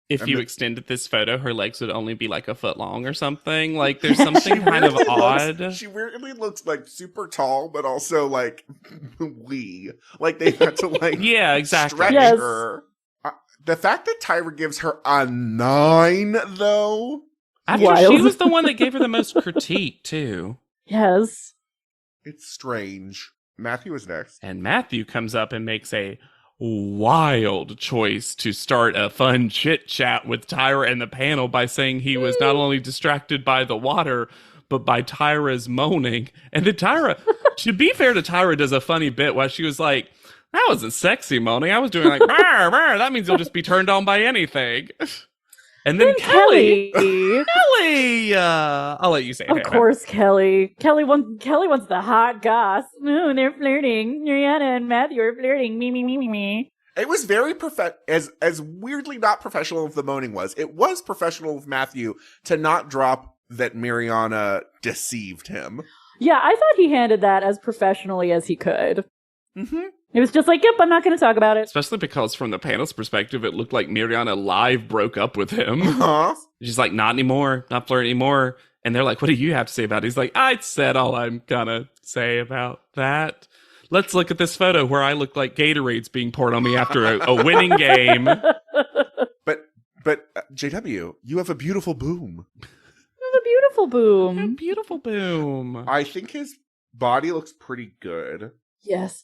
if And you the- extended this photo, her legs would only be like a foot long or something. Like there's something kind of odd. She weirdly looks like super tall, but also like wee. Like they had to like Yeah, exactly. stretch Yes. her. The fact that Tyra gives her a 9, though, After Wild. she was the one that gave her the most critique too. Yes. it's strange. Matthew is next. And Matthew comes up and makes a wild choice to start a fun chit chat with Tyra and the panel by saying he was not only distracted by the water, but by Tyra's moaning. And then Tyra, to be fair to Tyra, does a funny bit where she was like, that wasn't sexy moaning. I was doing like, "Rawr, rawr." That means you'll just be turned on by anything. And then Kelly, I'll let you say it. Of Hannah. course, Kelly. Kelly wants the hot goss. No, they're flirting. Rihanna and Matthew are flirting. Me. It was very as weirdly not professional as the moaning was. It was professional of Matthew to not drop that Miriana deceived him. Yeah, I thought he handled that as professionally as he could. Mm-hmm. It was just like, yep, I'm not going to talk about it. Especially because from the panel's perspective, it looked like Miriana live broke up with him. Huh? She's like, not anymore, not flirting anymore. And they're like, what do you have to say about it? He's like, I said all I'm gonna say about that. Let's look at this photo where I look like Gatorade's being poured on me after a winning game. But JW, you have a beautiful boom. The beautiful boom. Beautiful boom. I think his body looks pretty good. Yes.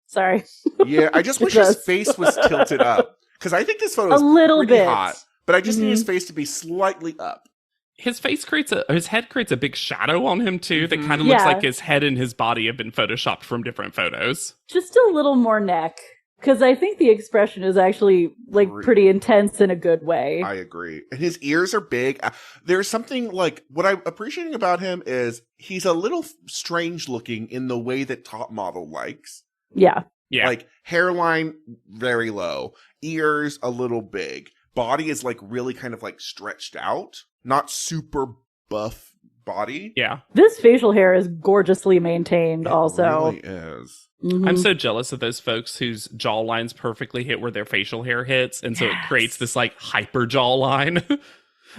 Sorry. Yeah, I just It wish his does. face was tilted up. Because I think this photo A is little pretty bit. hot. But I just need Mhm. his face to be slightly up. His head creates a big shadow on him too that Mhm. kind of looks Yeah. like his head and his body have been photoshopped from different photos. Just a little more neck. Because I think the expression is actually, like, pretty intense in a good way. I agree. And his ears are big. There's something like, what I'm appreciating about him is he's a little strange looking in the way that top model likes. Yeah. Yeah. Like hairline very low, ears a little big, body is like really kind of like stretched out, not super buff body. Yeah. This facial hair is gorgeously maintained also. It really is. Mhm. I'm so jealous of those folks whose jaw lines perfectly hit where their facial hair hits. And so it creates this like hyper jawline.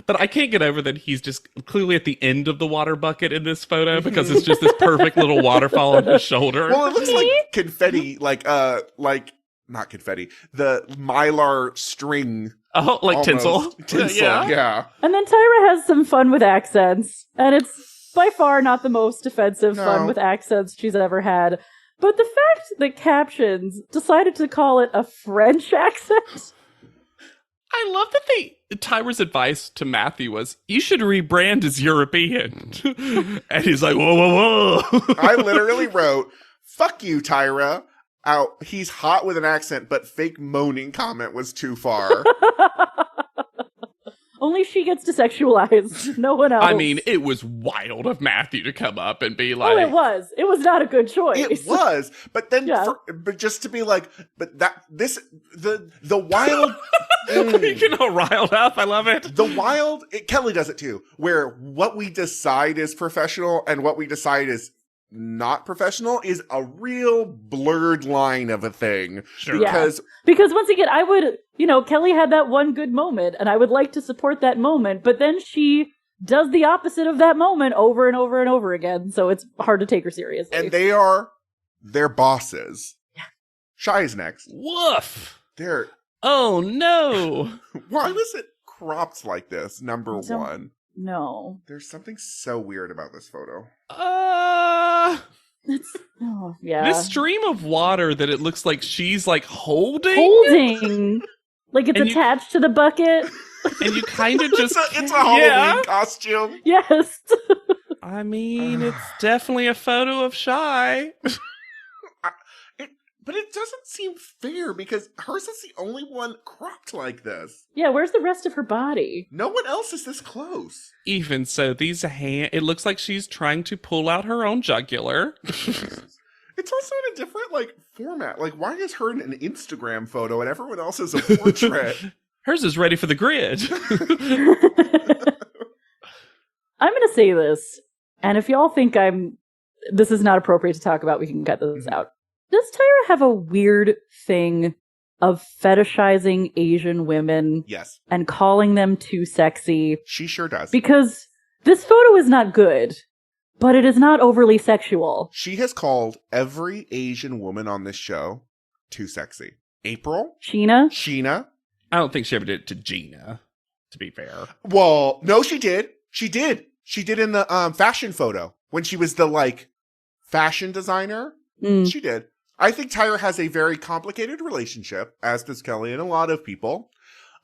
But I can't get over that he's just clearly at the end of the water bucket in this photo because it's just this perfect little waterfall on his shoulder. Well, it looks like confetti, like not confetti, the mylar string. Oh, like almost. tinsel. Tinsel, Yeah. yeah. And then Tyra has some fun with accents. And it's by far not the most offensive No. fun with accents she's ever had. But the fact that captions decided to call it a French accent. I love that Tyra's advice to Matthew was, you should rebrand as European. And he's like, whoa, whoa, whoa. I literally wrote, fuck you, Tyra. Out. He's hot with an accent, but fake moaning comment was too far. Only she gets to sexualize. No one else. I mean, it was wild of Matthew to come up and be like, oh, it was. It was not a good choice. It was, but then, but just to be like, but that this the wild. You get all riled up. I love it. The wild. Kelly does it too, where what we decide is professional and what we decide is not professional is a real blurred line of a thing. Sure. Because once again, I would, Kelly had that one good moment and I would like to support that moment, but then she does the opposite of that moment over and over and over again. So it's hard to take her seriously. And they are their bosses. Yeah. Shy is next. Woof. They're. Oh no. Why was it cropped like this? Number one. No. There's something so weird about this photo. This stream of water that it looks like she's like holding. Like it's attached to the bucket. And you kind of just... it's a Halloween costume. Yes. I mean, it's definitely a photo of Shy. But it doesn't seem fair because hers is the only one cropped like this. Yeah, where's the rest of her body? No one else is this close. Even so, it looks like she's trying to pull out her own jugular. It's also in a different, format. Why is her in an Instagram photo and everyone else is a portrait? Hers is ready for the grid. I'm going to say this, and if y'all think this is not appropriate to talk about, we can cut this out. Does Tyra have a weird thing of fetishizing Asian women? Yes. And calling them too sexy? She sure does. Because this photo is not good, but it is not overly sexual. She has called every Asian woman on this show too sexy. April? Sheena? I don't think she ever did it to Gina, to be fair. Well, no, she did. She did. She did in the fashion photo. When she was the, fashion designer. She did. I think Tyra has a very complicated relationship, as does Kelly and a lot of people,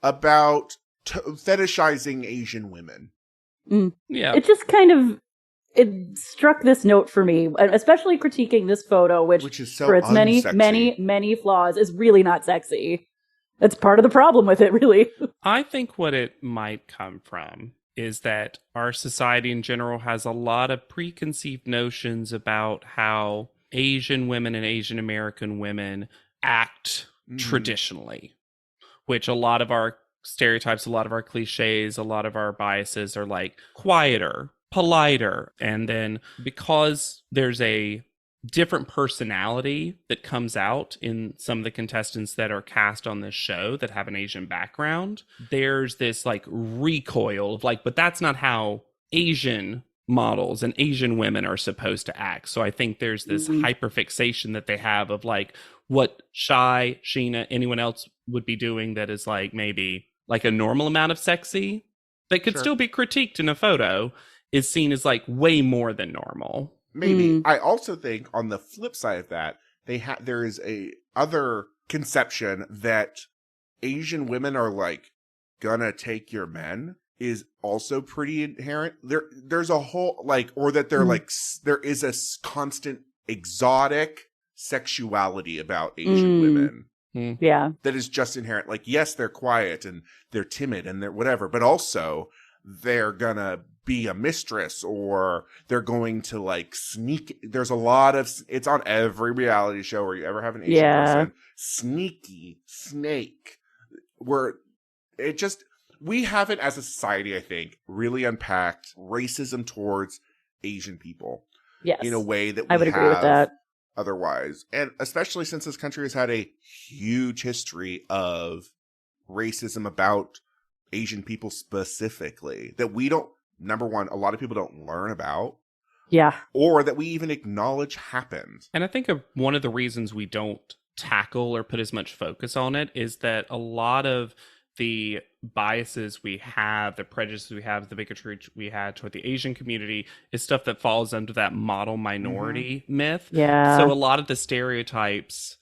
about fetishizing Asian women. Yeah. It just it struck this note for me, especially critiquing this photo, which is so for its unsexy. many flaws, is really not sexy. That's part of the problem with it, really. I think what it might come from is that our society in general has a lot of preconceived notions about how Asian women and Asian American women act traditionally, which a lot of our stereotypes, a lot of our cliches, a lot of our biases are quieter, politer. And then because there's a different personality that comes out in some of the contestants that are cast on this show that have an Asian background, there's this recoil of but that's not how Asian models and Asian women are supposed to act. So I think there's this hyperfixation that they have of what Shy, Sheena, anyone else would be doing that is maybe a normal amount of sexy that could still be critiqued in a photo is seen as way more than normal. Maybe. I also think on the flip side of that, there is a other conception that Asian women are gonna take your men is also pretty inherent. There's a whole or that they're there is a constant exotic sexuality about Asian women. Yeah. That is just inherent. Yes, they're quiet and they're timid and they're whatever, but also they're gonna be a mistress or they're going to sneak. There's a lot of, it's on every reality show where you ever have an Asian person. Sneaky snake. Where it just, we haven't as a society, I think, really unpacked racism towards Asian people. Yes. In a way that I would agree with that. Otherwise. And especially since this country has had a huge history of racism about Asian people specifically that we don't, number one, a lot of people don't learn about. Yeah. Or that we even acknowledge happened. And I think one of the reasons we don't tackle or put as much focus on it is that a lot of the biases we have, the prejudices we have, the bigotry we had toward the Asian community is stuff that falls under that model minority myth. Yeah. So a lot of the stereotypes,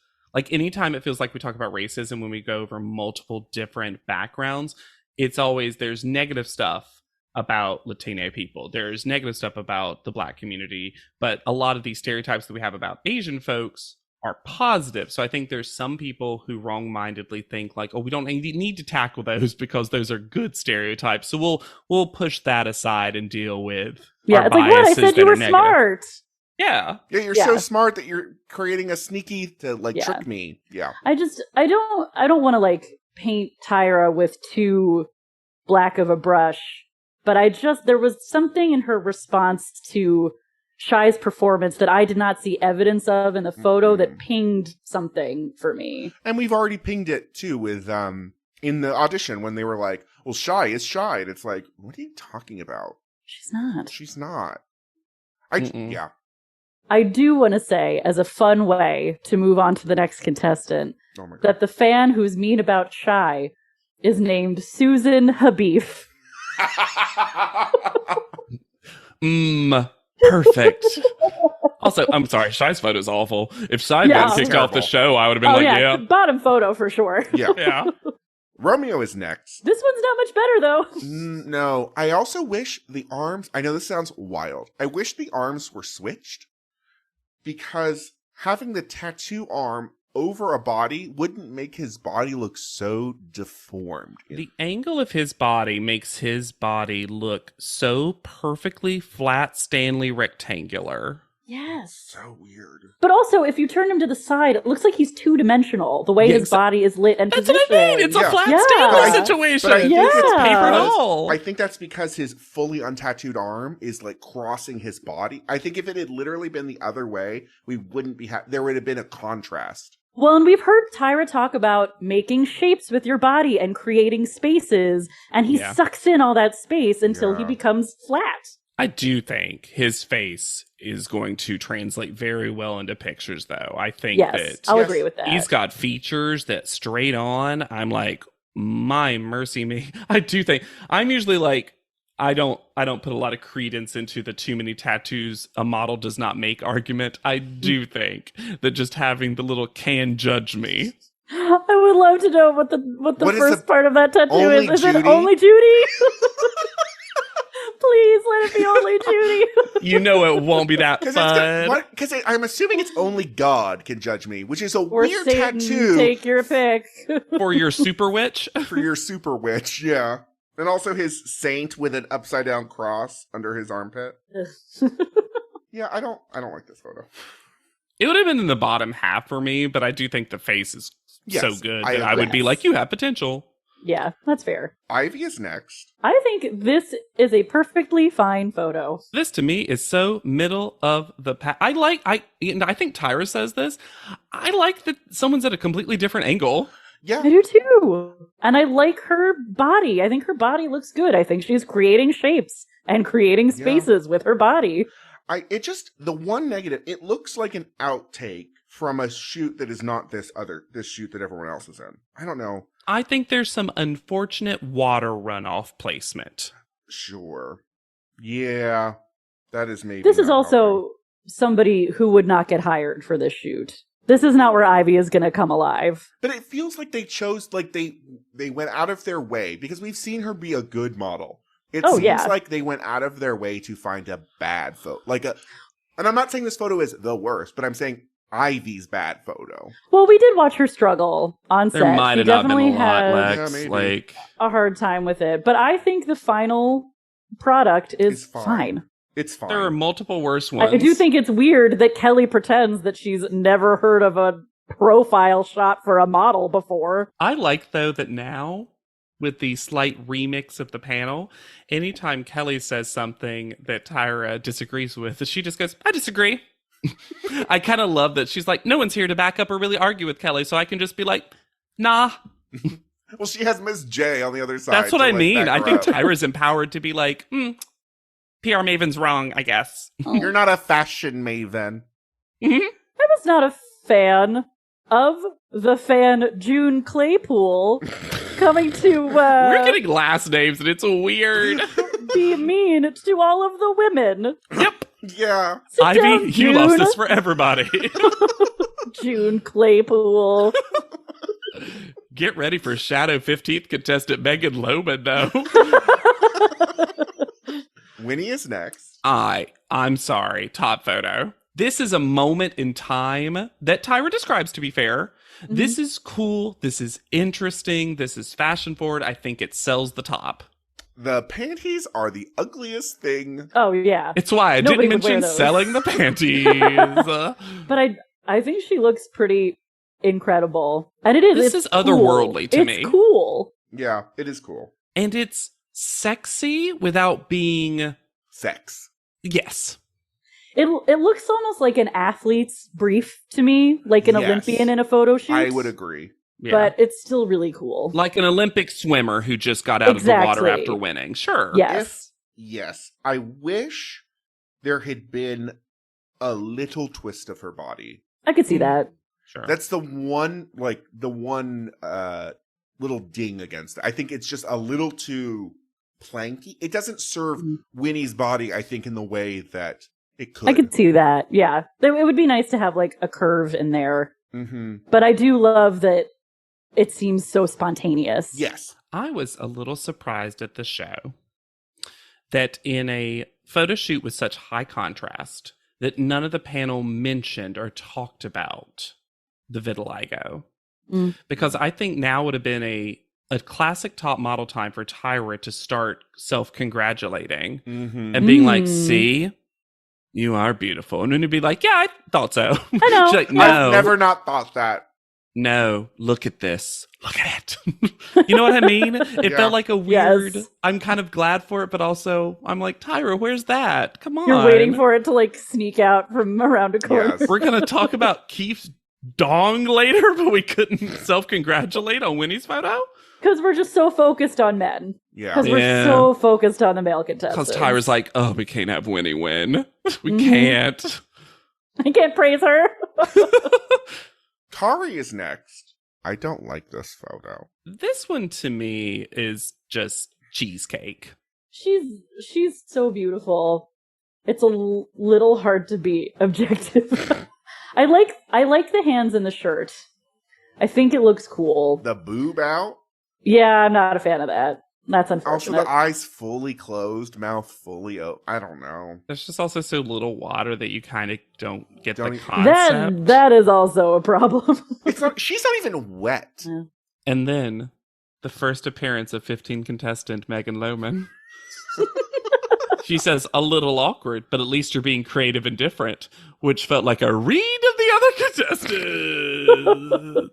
anytime it feels like we talk about racism when we go over multiple different backgrounds, it's always there's negative stuff about Latino people. There's negative stuff about the Black community, but a lot of these stereotypes that we have about Asian folks are positive. So I think there's some people who wrong-mindedly think like, oh, we don't need to tackle those because those are good stereotypes. So we'll push that aside and deal with our it's like, what? I said you were smart. Yeah. Yeah, you're so smart that you're creating a sneaky to trick me. Yeah. I don't want to like paint Tyra with too black of a brush, but there was something in her response to Shy's performance that I did not see evidence of in the photo that pinged something for me. And we've already pinged it too with in the audition when they were like, well, Shy is Shy. And it's like, what are you talking about? She's not. She's not. Yeah. I do want to say, as a fun way to move on to the next contestant, that the fan who's mean about Shy is named Susan Habif. Perfect. Also, I'm sorry, Shy's photo's awful. If Shy had been kicked off the show, I would have been yeah. Bottom photo for sure. Yeah. Romeo is next. This one's not much better, though. No. I also wish the arms, I know this sounds wild. I wish the arms were switched because having the tattoo arm over a body wouldn't make his body look so deformed. The angle of his body makes his body look so perfectly flat, Stanley rectangular. Yes. So weird. But also, if you turn him to the side, it looks like he's two-dimensional, the way his body is lit and positioned. That's what I mean. It's a flat Stanley situation. But I think it's paper doll. I think that's because his fully untattooed arm is like crossing his body. I think if it had literally been the other way, we wouldn't be there would have been a contrast. Well, and we've heard Tyra talk about making shapes with your body and creating spaces, and he sucks in all that space until he becomes flat. I do think his face is going to translate very well into pictures, though. I think I'll agree with that. He's got features that straight on, I'm like, my mercy me. I do think, I'm usually like, I don't put a lot of credence into the too many tattoos a model does not make argument. I do think that just having the little can judge me. I would love to know what the first part of that tattoo is. Is it only Judy? Please let it be only Judy. You know it won't be that fun. Because I'm assuming it's only God can judge me, which is a weird Satan, tattoo. Take your pick. For your super witch? For your super witch, yeah. And also his saint with an upside down cross under his armpit. Yeah, I don't like this photo. It would have been in the bottom half for me, but I do think the face is so good that I would be like, you have potential. Yeah, that's fair. Ivy is next. I think this is a perfectly fine photo. This to me is so middle of the pack. I think Tyra says this. I like that someone's at a completely different angle. Yeah. I do too. And I like her body. I think her body looks good. I think she's creating shapes and creating spaces with her body. The one negative, it looks like an outtake from a shoot that is not this shoot that everyone else is in. I don't know. I think there's some unfortunate water runoff placement. Sure. Yeah. That is maybe. This is also somebody who would not get hired for this shoot. This is not where Ivy is going to come alive. But it feels like they chose, like they went out of their way, because we've seen her be a good model. It seems like they went out of their way to find a bad photo. And I'm not saying this photo is the worst, but I'm saying Ivy's bad photo. Well, we did watch her struggle on set. There might have not been a lot, Lex. A hard time with it. But I think the final product is fine. It's fine. There are multiple worse ones. I do think it's weird that Kelly pretends that she's never heard of a profile shot for a model before. I like, though, that now, with the slight remix of the panel, anytime Kelly says something that Tyra disagrees with, she just goes, I disagree. I kind of love that she's like, no one's here to back up or really argue with Kelly, so I can just be like, nah. Well, she has Miss J on the other side. That's what I mean. I think Tyra's empowered to be like, PR Maven's wrong, I guess. You're not a fashion maven. I was not a fan of the fan June Claypool coming to... We're getting last names and it's weird. Be mean to all of the women. Yep. Yeah. Ivy, you lost this for everybody. June Claypool. Get ready for Shadow 15th contestant Megan Loman, though. Winnie is next. I'm sorry. Top photo. this is a moment in time that Tyra describes, to be fair. Mm-hmm. This is cool. This is interesting. This is fashion forward. I think it sells the top. The panties are the ugliest thing. Oh, yeah. It's why I didn't mention selling the panties. But I think she looks pretty incredible. And it is. This is otherworldly to me. It's cool. Yeah, it is cool. And it's sexy without being... sex. Yes. It looks almost like an athlete's brief to me, like an Olympian in a photo shoot. I would agree. Yeah. But it's still really cool. Like an Olympic swimmer who just got out of the water after winning. Sure. Yes. Yes. I wish there had been a little twist of her body. I could see that. Sure. That's the one little ding against it. I think it's just a little too planky. It doesn't serve Winnie's body, I think, in the way that it could. I could see that. Yeah. It would be nice to have like a curve in there. Mm-hmm. But I do love that it seems so spontaneous. Yes. I was a little surprised at the show that in a photo shoot with such high contrast that none of the panel mentioned or talked about the vitiligo. Because I think now would have been a classic top model time for Tyra to start self-congratulating and being like, see, you are beautiful. And then he'd be like, yeah, I thought so. I know. She's like, no. I've never not thought that. No, look at this. Look at it. You know what I mean? It felt like a weird, I'm kind of glad for it, but also I'm like, Tyra, where's that? Come on. You're waiting for it to like sneak out from around a corner. Yes. We're going to talk about Keith's dong later, but we couldn't self-congratulate on Winnie's photo? Because we're just so focused on men. Yeah. Because we're so focused on the male contestants. Because Tyra's like, oh, we can't have Winnie win. We can't. I can't praise her. Kari is next. I don't like this photo. This one to me is just cheesecake. She's so beautiful. It's a little hard to be objective. I like the hands in the shirt. I think it looks cool. The boob out? Yeah, I'm not a fan of that. That's unfortunate. Also, the eyes fully closed, mouth fully open. I don't know. There's just also so little water that you kind of don't get the concept. That is also a problem. She's not even wet. Yeah. And then the first appearance of 15 contestant Megan Lohman. She says, a little awkward, but at least you're being creative and different, which felt like a read of the other contestants.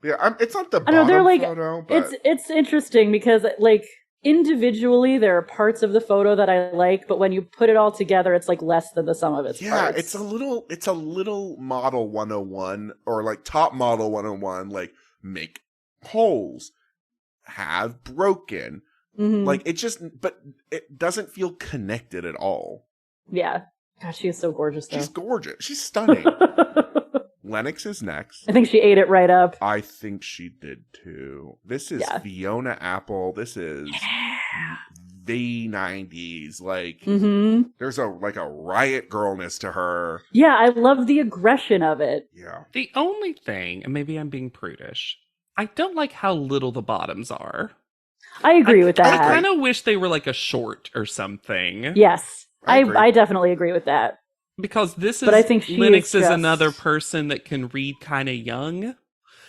Yeah, it's not the bottom photo, but... It's interesting because, like, individually there are parts of the photo that I like, but when you put it all together, it's like less than the sum of its parts. Yeah, it's a little model 101 or like top model 101, like make holes, have broken. Like but it doesn't feel connected at all. Yeah. God, she is so gorgeous though. She's gorgeous. She's stunning. Lennox is next. I think she ate it right up. I think she did too. This is Fiona Apple. This is the 90s. Like there's a riot girlness to her. Yeah, I love the aggression of it. Yeah. The only thing, and maybe I'm being prudish, I don't like how little the bottoms are. I agree with that. I kind of wish they were like a short or something. Yes. I definitely agree with that. Because this is, but I think Lennox is another person that can read kind of young.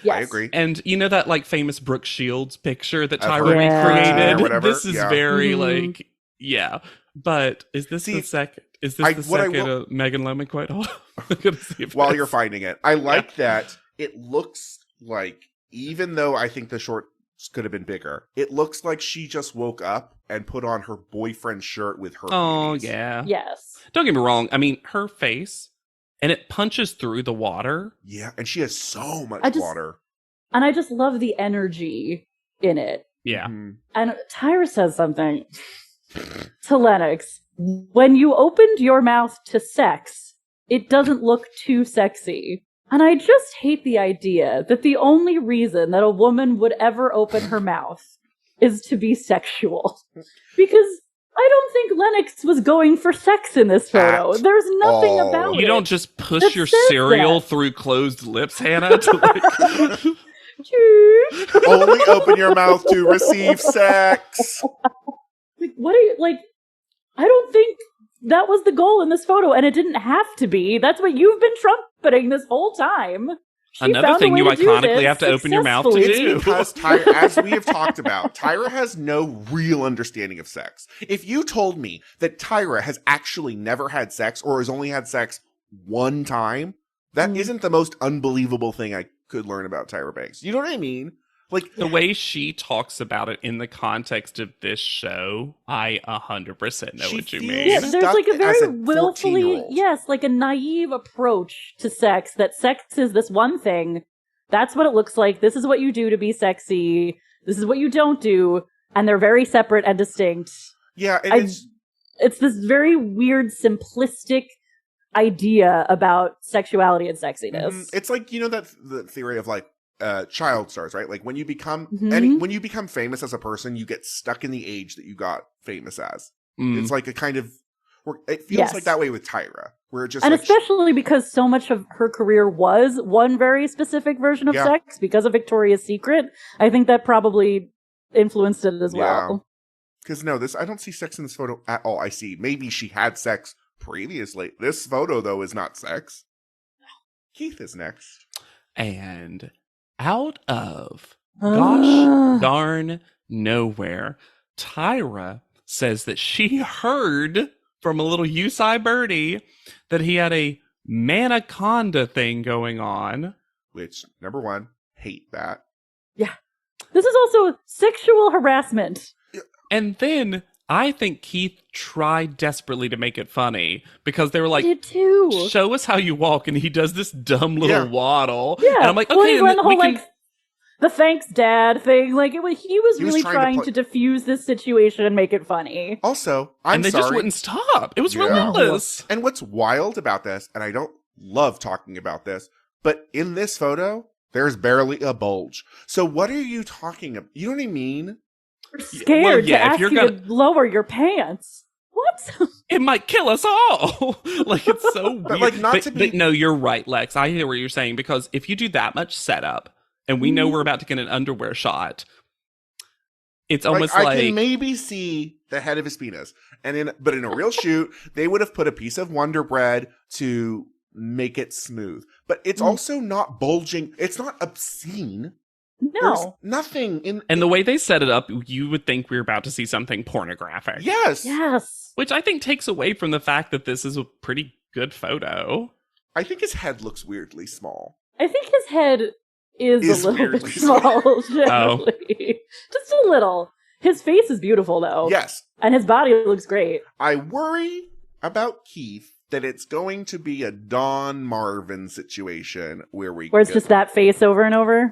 Yes. I agree. And you know that like famous Brooke Shields picture that Tyra recreated? Or whatever? This is very like, But is this the second? Is this the second Megan Lohman quite? While you're finding it, I like that it looks like, even though I think the short could have been bigger, it looks like she just woke up and put on her boyfriend's shirt with her panties. Yeah. Yes. Don't get me wrong. I mean, her face, and it punches through the water. Yeah, and she has so much water. And I just love the energy in it. Yeah. And Tyra says something to Lennox. When you opened your mouth to sex, it doesn't look too sexy. And I just hate the idea that the only reason that a woman would ever open her mouth is to be sexual. Because I don't think Lennox was going for sex in this photo. There's nothing about it. You don't just push your cereal through closed lips, Hannah. Only open your mouth to receive sex. Like, what are you, like, I don't think that was the goal in this photo, and it didn't have to be. That's what you've been trumpeting this whole time. Another thing you iconically have to open your mouth to do. It's because Tyra, as we have talked about, Tyra has no real understanding of sex. If you told me that Tyra has actually never had sex or has only had sex one time, that isn't the most unbelievable thing I could learn about Tyra Banks. You know what I mean? Like the way she talks about it in the context of this show, I 100% know what you mean. Yeah, there's like a very willfully, like a naive approach to sex, that sex is this one thing. That's what it looks like. This is what you do to be sexy. This is what you don't do. And they're very separate and distinct. Yeah, it's this very weird, simplistic idea about sexuality and sexiness. It's like, you know, that the theory of like, child stars, right? Like when you become when you become famous as a person, you get stuck in the age that you got famous as. It's like a kind of, it feels like that way with Tyra, where it just, and like, especially because so much of her career was one very specific version of sex because of Victoria's Secret. I think that probably influenced it as well. Because I don't see sex in this photo at all. I see maybe she had sex previously. This photo though is not sex. Keith is next, and out of gosh darn nowhere, Tyra says that she heard from a little Usai birdie that he had a manaconda thing going on. Which, number one, hate that. Yeah. This is also sexual harassment. And then I think Keith tried desperately to make it funny because they were like, show us how you walk. And he does this dumb little waddle. Yeah. And I'm like, okay. And the whole, like, the thanks dad thing. Like, he was really trying to diffuse this situation and make it funny. Also, and they just wouldn't stop. It was relentless. And what's wild about this, and I don't love talking about this, but in this photo, there's barely a bulge. So what are you talking about? You know what I mean? We're scared to ask you to lower your pants. What? It might kill us all. Like, it's so weird. But no, you're right, Lex. I hear what you're saying, because if you do that much setup, and we know we're about to get an underwear shot, it's almost like I can maybe see the head of his penis. But in a real shoot, they would have put a piece of Wonder Bread to make it smooth. But it's also not bulging. It's not obscene. No. There's nothing in... And the way they set it up, you would think we were about to see something pornographic. Yes. Which I think takes away from the fact that this is a pretty good photo. I think his head looks weirdly small. I think his head is a little bit small, generally. Just a little. His face is beautiful, though. Yes. And his body looks great. I worry about Keith that it's going to be a Don Marvin situation where it's just that face over and over.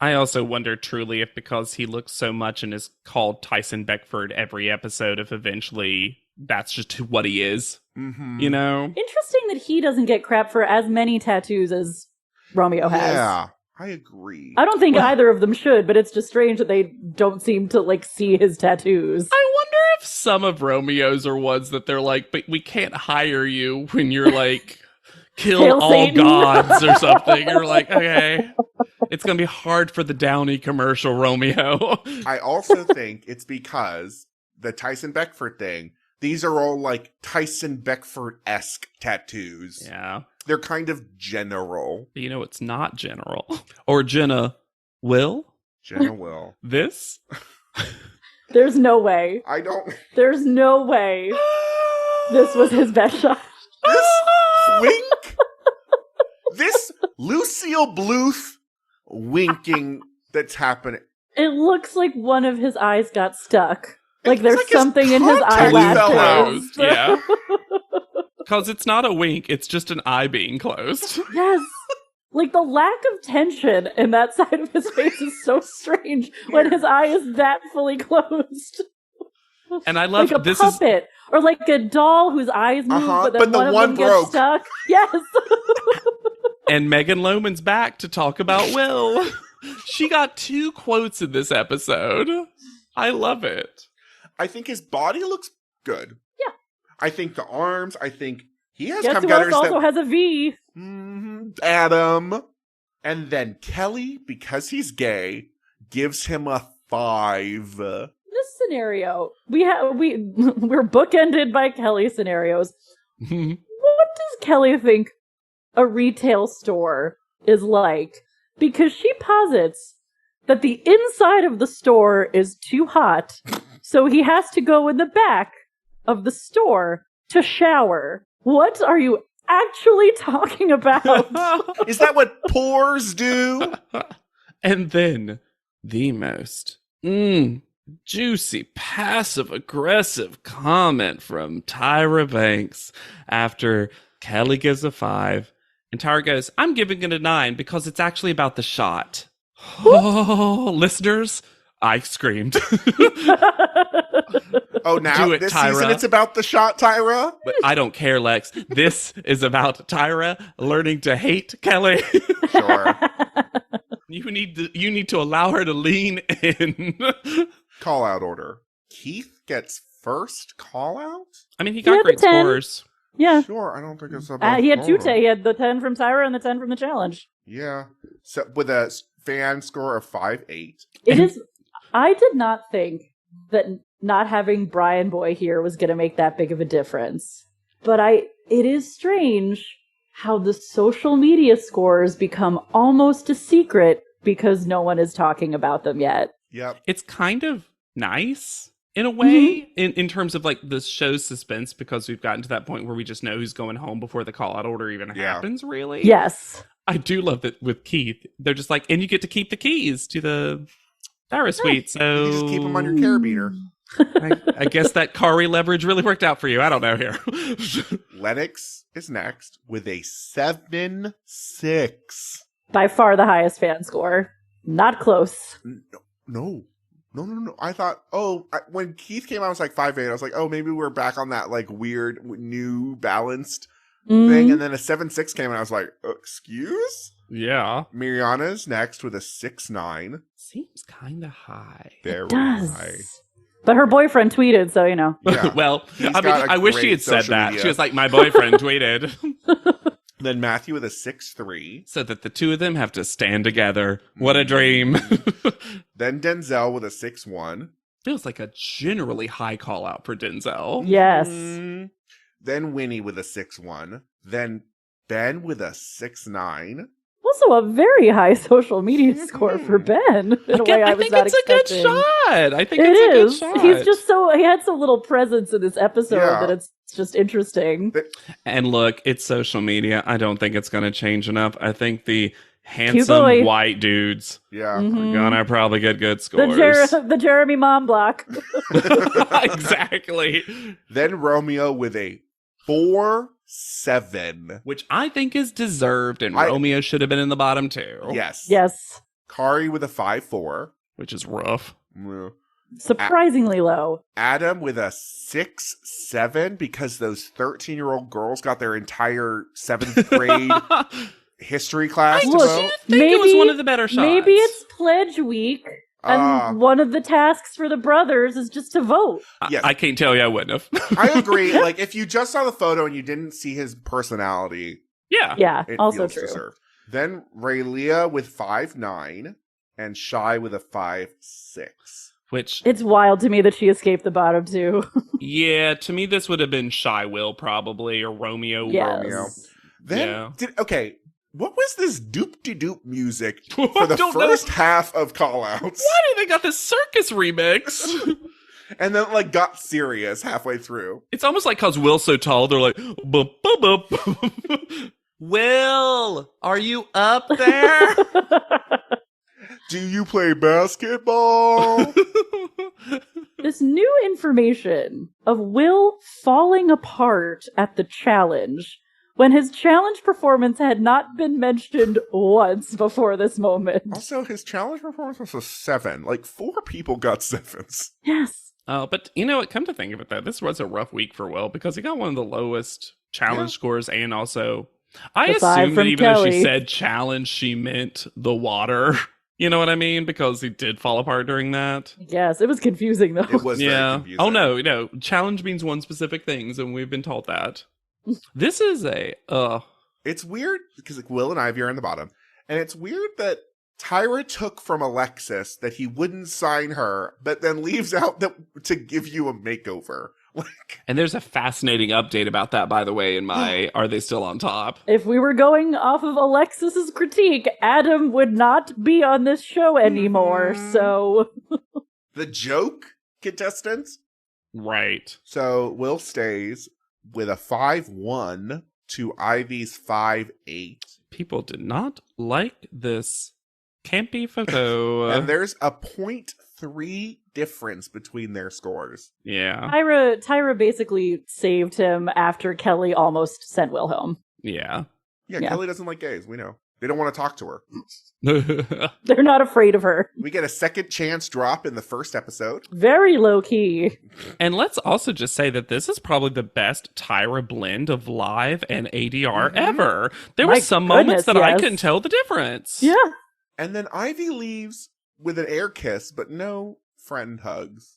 I also wonder truly if because he looks so much and is called Tyson Beckford every episode, if eventually that's just what he is. You know? Interesting that he doesn't get crap for as many tattoos as Romeo has. Yeah, I agree. I don't think either of them should, but it's just strange that they don't seem to, like, see his tattoos. I wonder if some of Romeo's are ones that they're like, but we can't hire you when you're like, kill all Satan. Gods or something. You're like, okay, it's going to be hard for the Downey commercial, Romeo. I also think it's because the Tyson Beckford thing, these are all like Tyson Beckford-esque tattoos. Yeah. They're kind of general. You know, it's not general. Or Jenna will? Jenna will. This? There's no way. There's no way this was his best shot. This wink? This Lucille Bluth winking that's happening. It looks like one of his eyes got stuck. Like there's something in his eyelashes. Yeah. Because it's not a wink, it's just an eye being closed. Yes. Like the lack of tension in that side of his face is so strange when his eye is that fully closed. And I love like a puppet or like a doll whose eyes move, but then one of them gets stuck. Yes. And Megan Lohman's back to talk about Will. She got 2 quotes in this episode. I love it. I think his body looks good. Yeah. I think the arms, he has Guess who else also has a V? Adam. And then Kelly, because he's gay, gives him a 5. This scenario. We're bookended by Kelly scenarios. What does Kelly think a retail store is like? Because she posits that the inside of the store is too hot, so he has to go in the back of the store to shower. What are you actually talking about? Is that what pores do? And then the most juicy, passive-aggressive comment from Tyra Banks after Kelly gives a 5. And Tyra goes, I'm giving it a 9 because it's actually about the shot. Oh, listeners, I screamed. Oh, now Do it, this Tyra. season it's about the shot, Tyra? But I don't care, Lex. This is about Tyra learning to hate Kelly. Sure. You need to allow her to lean in. Call out order. Keith gets first call out? I mean, he He got had great the 10. scores. Yeah. Sure, I don't think it's about He had 2 photo. He had the 10 from Tyra and the 10 from the challenge. Yeah. So with a fan score of 5.8. It is. I did not think that not having Brian Boy here was going to make that big of a difference. But it is strange how the social media scores become almost a secret because no one is talking about them yet. Yep. It's kind of nice in a way, in terms of like the show's suspense, because we've gotten to that point where we just know who's going home before the call out order even happens, really. Yes. I do love that with Keith. They're just like, and you get to keep the keys to the Tyra suite. So You just keep them on your carabiner. I guess that Kari leverage really worked out for you. I don't know here. Lennox is next with a 7.6. By far the highest fan score. Not close. No. I thought, when Keith came out, I was like 5.8. I was like, maybe we're back on that like weird new balanced thing. And then a 7.6 came, and I was like, excuse? Yeah. Miriana's next with a 6.9. Seems kind of high. Very Does. high. But her boyfriend tweeted, so you know. Yeah. Well, He's I mean, got a I wish she great had said social that. media. She was like, my boyfriend tweeted. Then Matthew with a 6.3. So that the two of them have to stand together. What a dream. Then Denzel with a 6.1. Feels like a generally high call out for Denzel. Yes. Then Winnie with a 6.1. Then Ben with a 6.9. Also a very high social media score for Ben. In a way I was think not it's expecting. a good shot. I think It it's a good is. shot. He's just he had so little presence in this episode Yeah. that it's just interesting. And look, it's social media. I don't think it's going to change enough. I think the boy. handsome white dudes Yeah. are going to probably get good The, scores. the Jeremy Mom block. Exactly. Then Romeo with a 4.7. Which I think is deserved, and I- Romeo should have been in the bottom too. Yes. Yes. Kari with a 5.4. Which is rough. Mm. Surprisingly low. Adam with a 6.7 because those 13-year-old girls got their entire 7th grade history class to Look, vote. I think it was one of the better shots. Maybe it's pledge week, and one of the tasks for the brothers is just to vote. Yes. I can't tell you I wouldn't have. I agree. Like, if you just saw the photo and you didn't see his personality, Yeah. Yeah, it also feels true. deserved. Then Raylia with 5.9 and Shy with a 5.6. Which, It's wild to me that she escaped the bottom two. yeah, to me this would have been Shy Will probably, or Romeo. Yes. Romeo. Then, Yeah. what was this doop-de-doop music for the Don't know. first half of Callouts? Why do they got this circus remix? And then, like, got serious halfway through. It's almost like because Will's so tall, they're like, bup, bup, bup. Will, are you up there? Do you play basketball? This new information of Will falling apart at the challenge when his challenge performance had not been mentioned once before this moment. Also, his challenge performance was a 7. Like, 4 people got 7s. Yes. Oh, but you know what? Come to think of it, though, this was a rough week for Will because he got one of the lowest challenge scores, and also, I Aside assumed that from even though she Kelly. said challenge, she meant the water. You know what I mean? Because he did fall apart during that. Yes, it was confusing though. It was very Yeah. confusing. Oh no. Challenge means one specific things, and we've been told that. This is a It's weird because like Will and Ivy are in the bottom, and it's weird that Tyra took from Alexis that he wouldn't sign her, but then leaves out that to give you a makeover. And there's a fascinating update about that, by the way, in my Are They Still on Top? If we were going off of Alexis's critique, Adam would not be on this show anymore, so... The joke, contestants? Right. So Will stays with a 5-1 to Ivy's 5-8. People did not like this campy photo. And there's a 0.3 difference between their scores. Yeah. Tyra basically saved him after Kelly almost sent Will home. Yeah. Yeah, Kelly doesn't like gays, we know. They don't want to talk to her. They're not afraid of her. We get a second chance drop in the first episode. Very low key. And let's also just say that this is probably the best Tyra blend of live and ADR ever. There were some moments that I couldn't tell the difference. Yeah. And then Ivy leaves with an air kiss, but no friend hugs.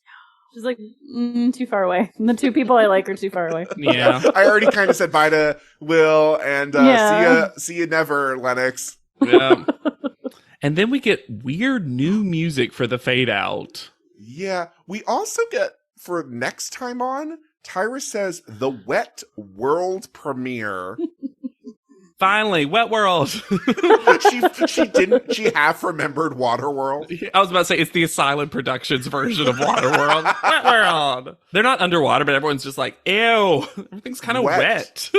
She's like, too far away. The two people I like are too far away. Yeah. I already kind of said bye to Will and see ya never, Lennox. Yeah. And then we get weird new music for the fade out. Yeah. We also get, for next time on, Tyra says the wet world premiere. Finally, Wet World. She half remembered Waterworld. I was about to say, it's the Asylum Productions version of Waterworld. Wet World. They're not underwater, but everyone's just like, ew, everything's kind of wet.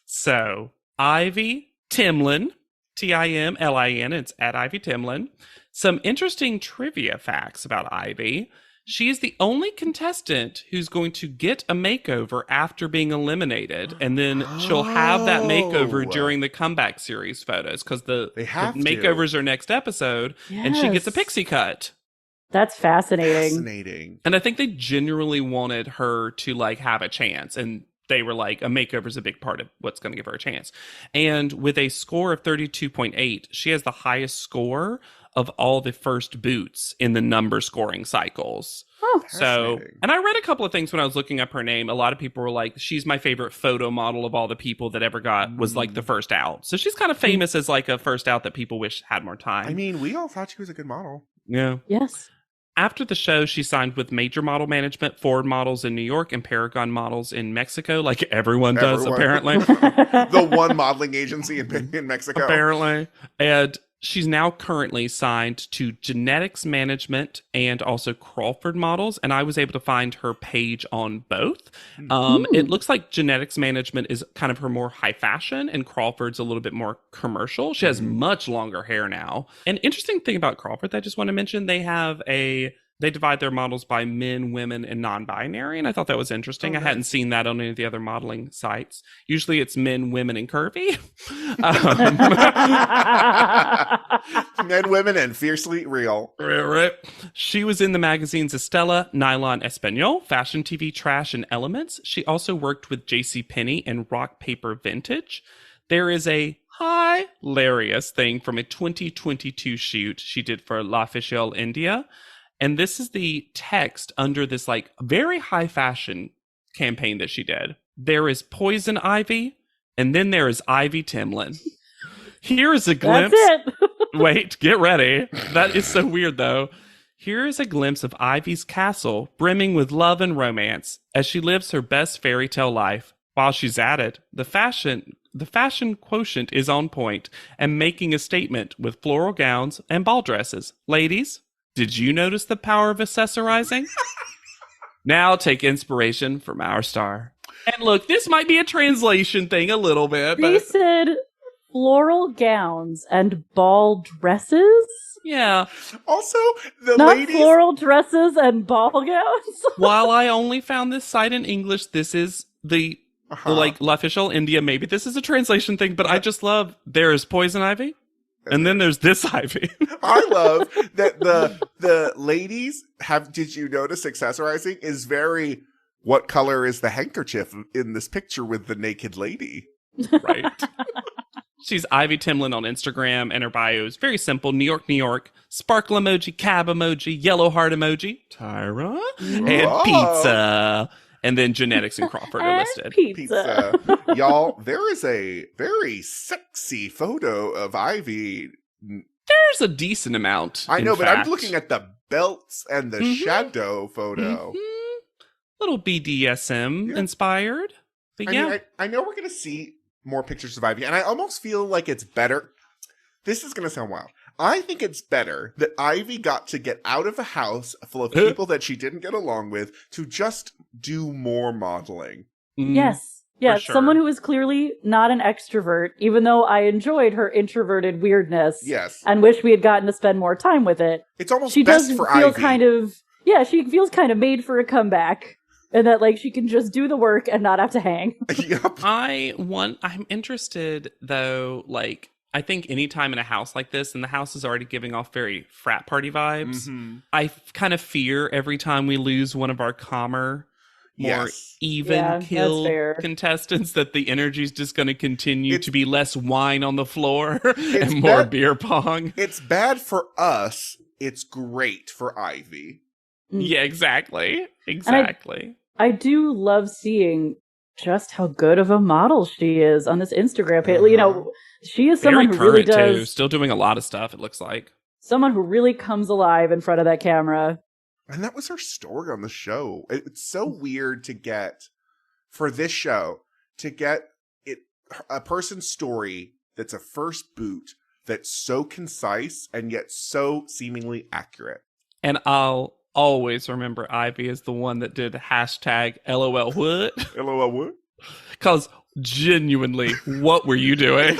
So, Ivy Timlin, Timlin, it's at Ivy Timlin. Some interesting trivia facts about Ivy. She is the only contestant who's going to get a makeover after being eliminated, and then she'll have that makeover during the comeback series photos, because the makeovers are next episode, and she gets a pixie cut. That's fascinating. And I think they genuinely wanted her to like have a chance, and they were like, a makeover is a big part of what's going to give her a chance. And with a score of 32.8, she has the highest score of all the first boots in the number scoring cycles. Oh, so, and I read a couple of things when I was looking up her name. A lot of people were like, she's my favorite photo model of all the people that ever was like the first out. So she's kind of famous as like a first out that people wish had more time. I mean, we all thought she was a good model. Yeah. Yes. After the show, she signed with Major Model Management, Ford Models in New York, and Paragon Models in Mexico, like everyone does, apparently. The one modeling agency in Mexico. Apparently. And she's now currently signed to Genetics Management and also Crawford Models, and I was able to find her page on both. It looks like Genetics Management is kind of her more high fashion, and Crawford's a little bit more commercial. She has much longer hair now. An interesting thing about Crawford that I just want to mention, they divide their models by men, women, and non-binary, and I thought that was interesting. I hadn't seen that on any of the other modeling sites. Usually it's men, women, and curvy. Men, women, and fiercely real. Right. She was in the magazines Estella, Nylon Espanol, Fashion TV Trash, and Elements. She also worked with JCPenney and Rock Paper Vintage. There is a hilarious thing from a 2022 shoot she did for L'Officiel India. And this is the text under this like very high fashion campaign that she did. There is Poison Ivy, and then there is Ivy Timlin. Here is a glimpse. That's it. Wait, get ready. That is so weird, though. Here is a glimpse of Ivy's castle, brimming with love and romance, as she lives her best fairy tale life. While she's at it, the fashion quotient is on point and making a statement with floral gowns and ball dresses. Ladies, did you notice the power of accessorizing? Now take inspiration from our star. And look, this might be a translation thing a little bit. They said floral gowns and ball dresses? Yeah. Also, the Not ladies... floral dresses and ball gowns? While I only found this site in English, this is the like L'Officiel India. Maybe this is a translation thing, but I just love there is Poison Ivy. And then there's this Ivy. I love that the ladies have, did you notice accessorizing is very, what color is the handkerchief in this picture with the naked lady? Right. She's Ivy Timlin on Instagram, and her bio is very simple. New York, New York. Sparkle emoji, cab emoji, yellow heart emoji. Tyra. And pizza. And then Genetics and Crawford are listed. Pizza. Y'all, there is a very sexy photo of Ivy There's a decent amount. I know, but fact. I'm looking at the belts and the shadow photo. Little BDSM inspired. But I mean, I know we're going to see more pictures of Ivy, and I almost feel like it's better. This is going to sound wild. I think it's better that Ivy got to get out of a house full of people that she didn't get along with to just do more modeling. Yes. Yeah, sure. Someone who is clearly not an extrovert, even though I enjoyed her introverted weirdness. Yes. And wish we had gotten to spend more time with it. It's almost she best does for feel Ivy. She feels kind of made for a comeback. And that, like, she can just do the work and not have to hang. Yep. I'm interested, though, like, I think any time in a house like this, and the house is already giving off very frat party vibes, I kind of fear every time we lose one of our calmer, more even kill contestants that the energy is just going to continue to be less wine on the floor and more beer pong. It's bad for us. It's great for Ivy. Yeah, exactly. Exactly. I do love seeing just how good of a model she is on this Instagram page. You know, she is someone who really does. Too. Still doing a lot of stuff, it looks like. Someone who really comes alive in front of that camera. And that was her story on the show. It's so weird to get, for this show, to get a person's story that's a first boot that's so concise and yet so seemingly accurate. And I'll always remember Ivy as the one that did hashtag LOL what? LOL what? Because genuinely, what were you doing?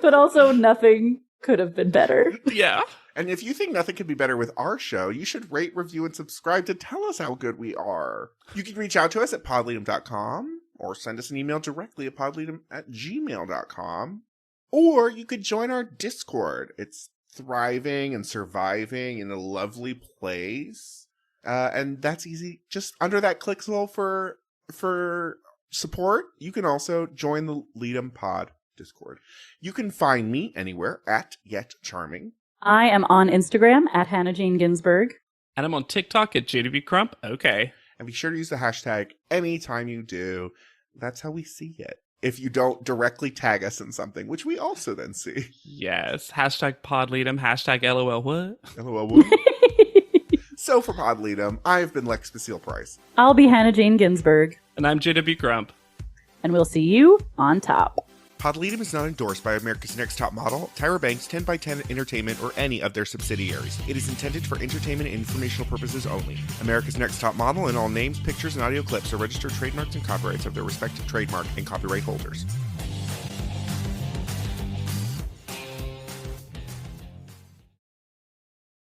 But also nothing could have been better. Yeah. And if you think nothing could be better with our show, you should rate, review, and subscribe to tell us how good we are. You can reach out to us at podleadum.com or send us an email directly at podleadum@gmail.com. Or you could join our Discord. It's thriving and surviving in a lovely place. And that's easy. Just under that clickable for support, you can also join the Leadum Pod Discord. You can find me anywhere at Yet Charming. I am on Instagram at Hannah Jane Ginsburg. And I'm on TikTok at JW Crump. Okay. And be sure to use the hashtag anytime you do. That's how we see it. If you don't directly tag us in something, which we also then see. Yes. Hashtag PodLeadum. Hashtag LOL what? LOL what? So for PodLeadum, I've been Lex Basile Price. I'll be Hannah Jane Ginsburg. And I'm JW Crump. And we'll see you on top. PodLeadum is not endorsed by America's Next Top Model, Tyra Banks, 10x10 Entertainment, or any of their subsidiaries. It is intended for entertainment and informational purposes only. America's Next Top Model and all names, pictures, and audio clips are registered trademarks and copyrights of their respective trademark and copyright holders.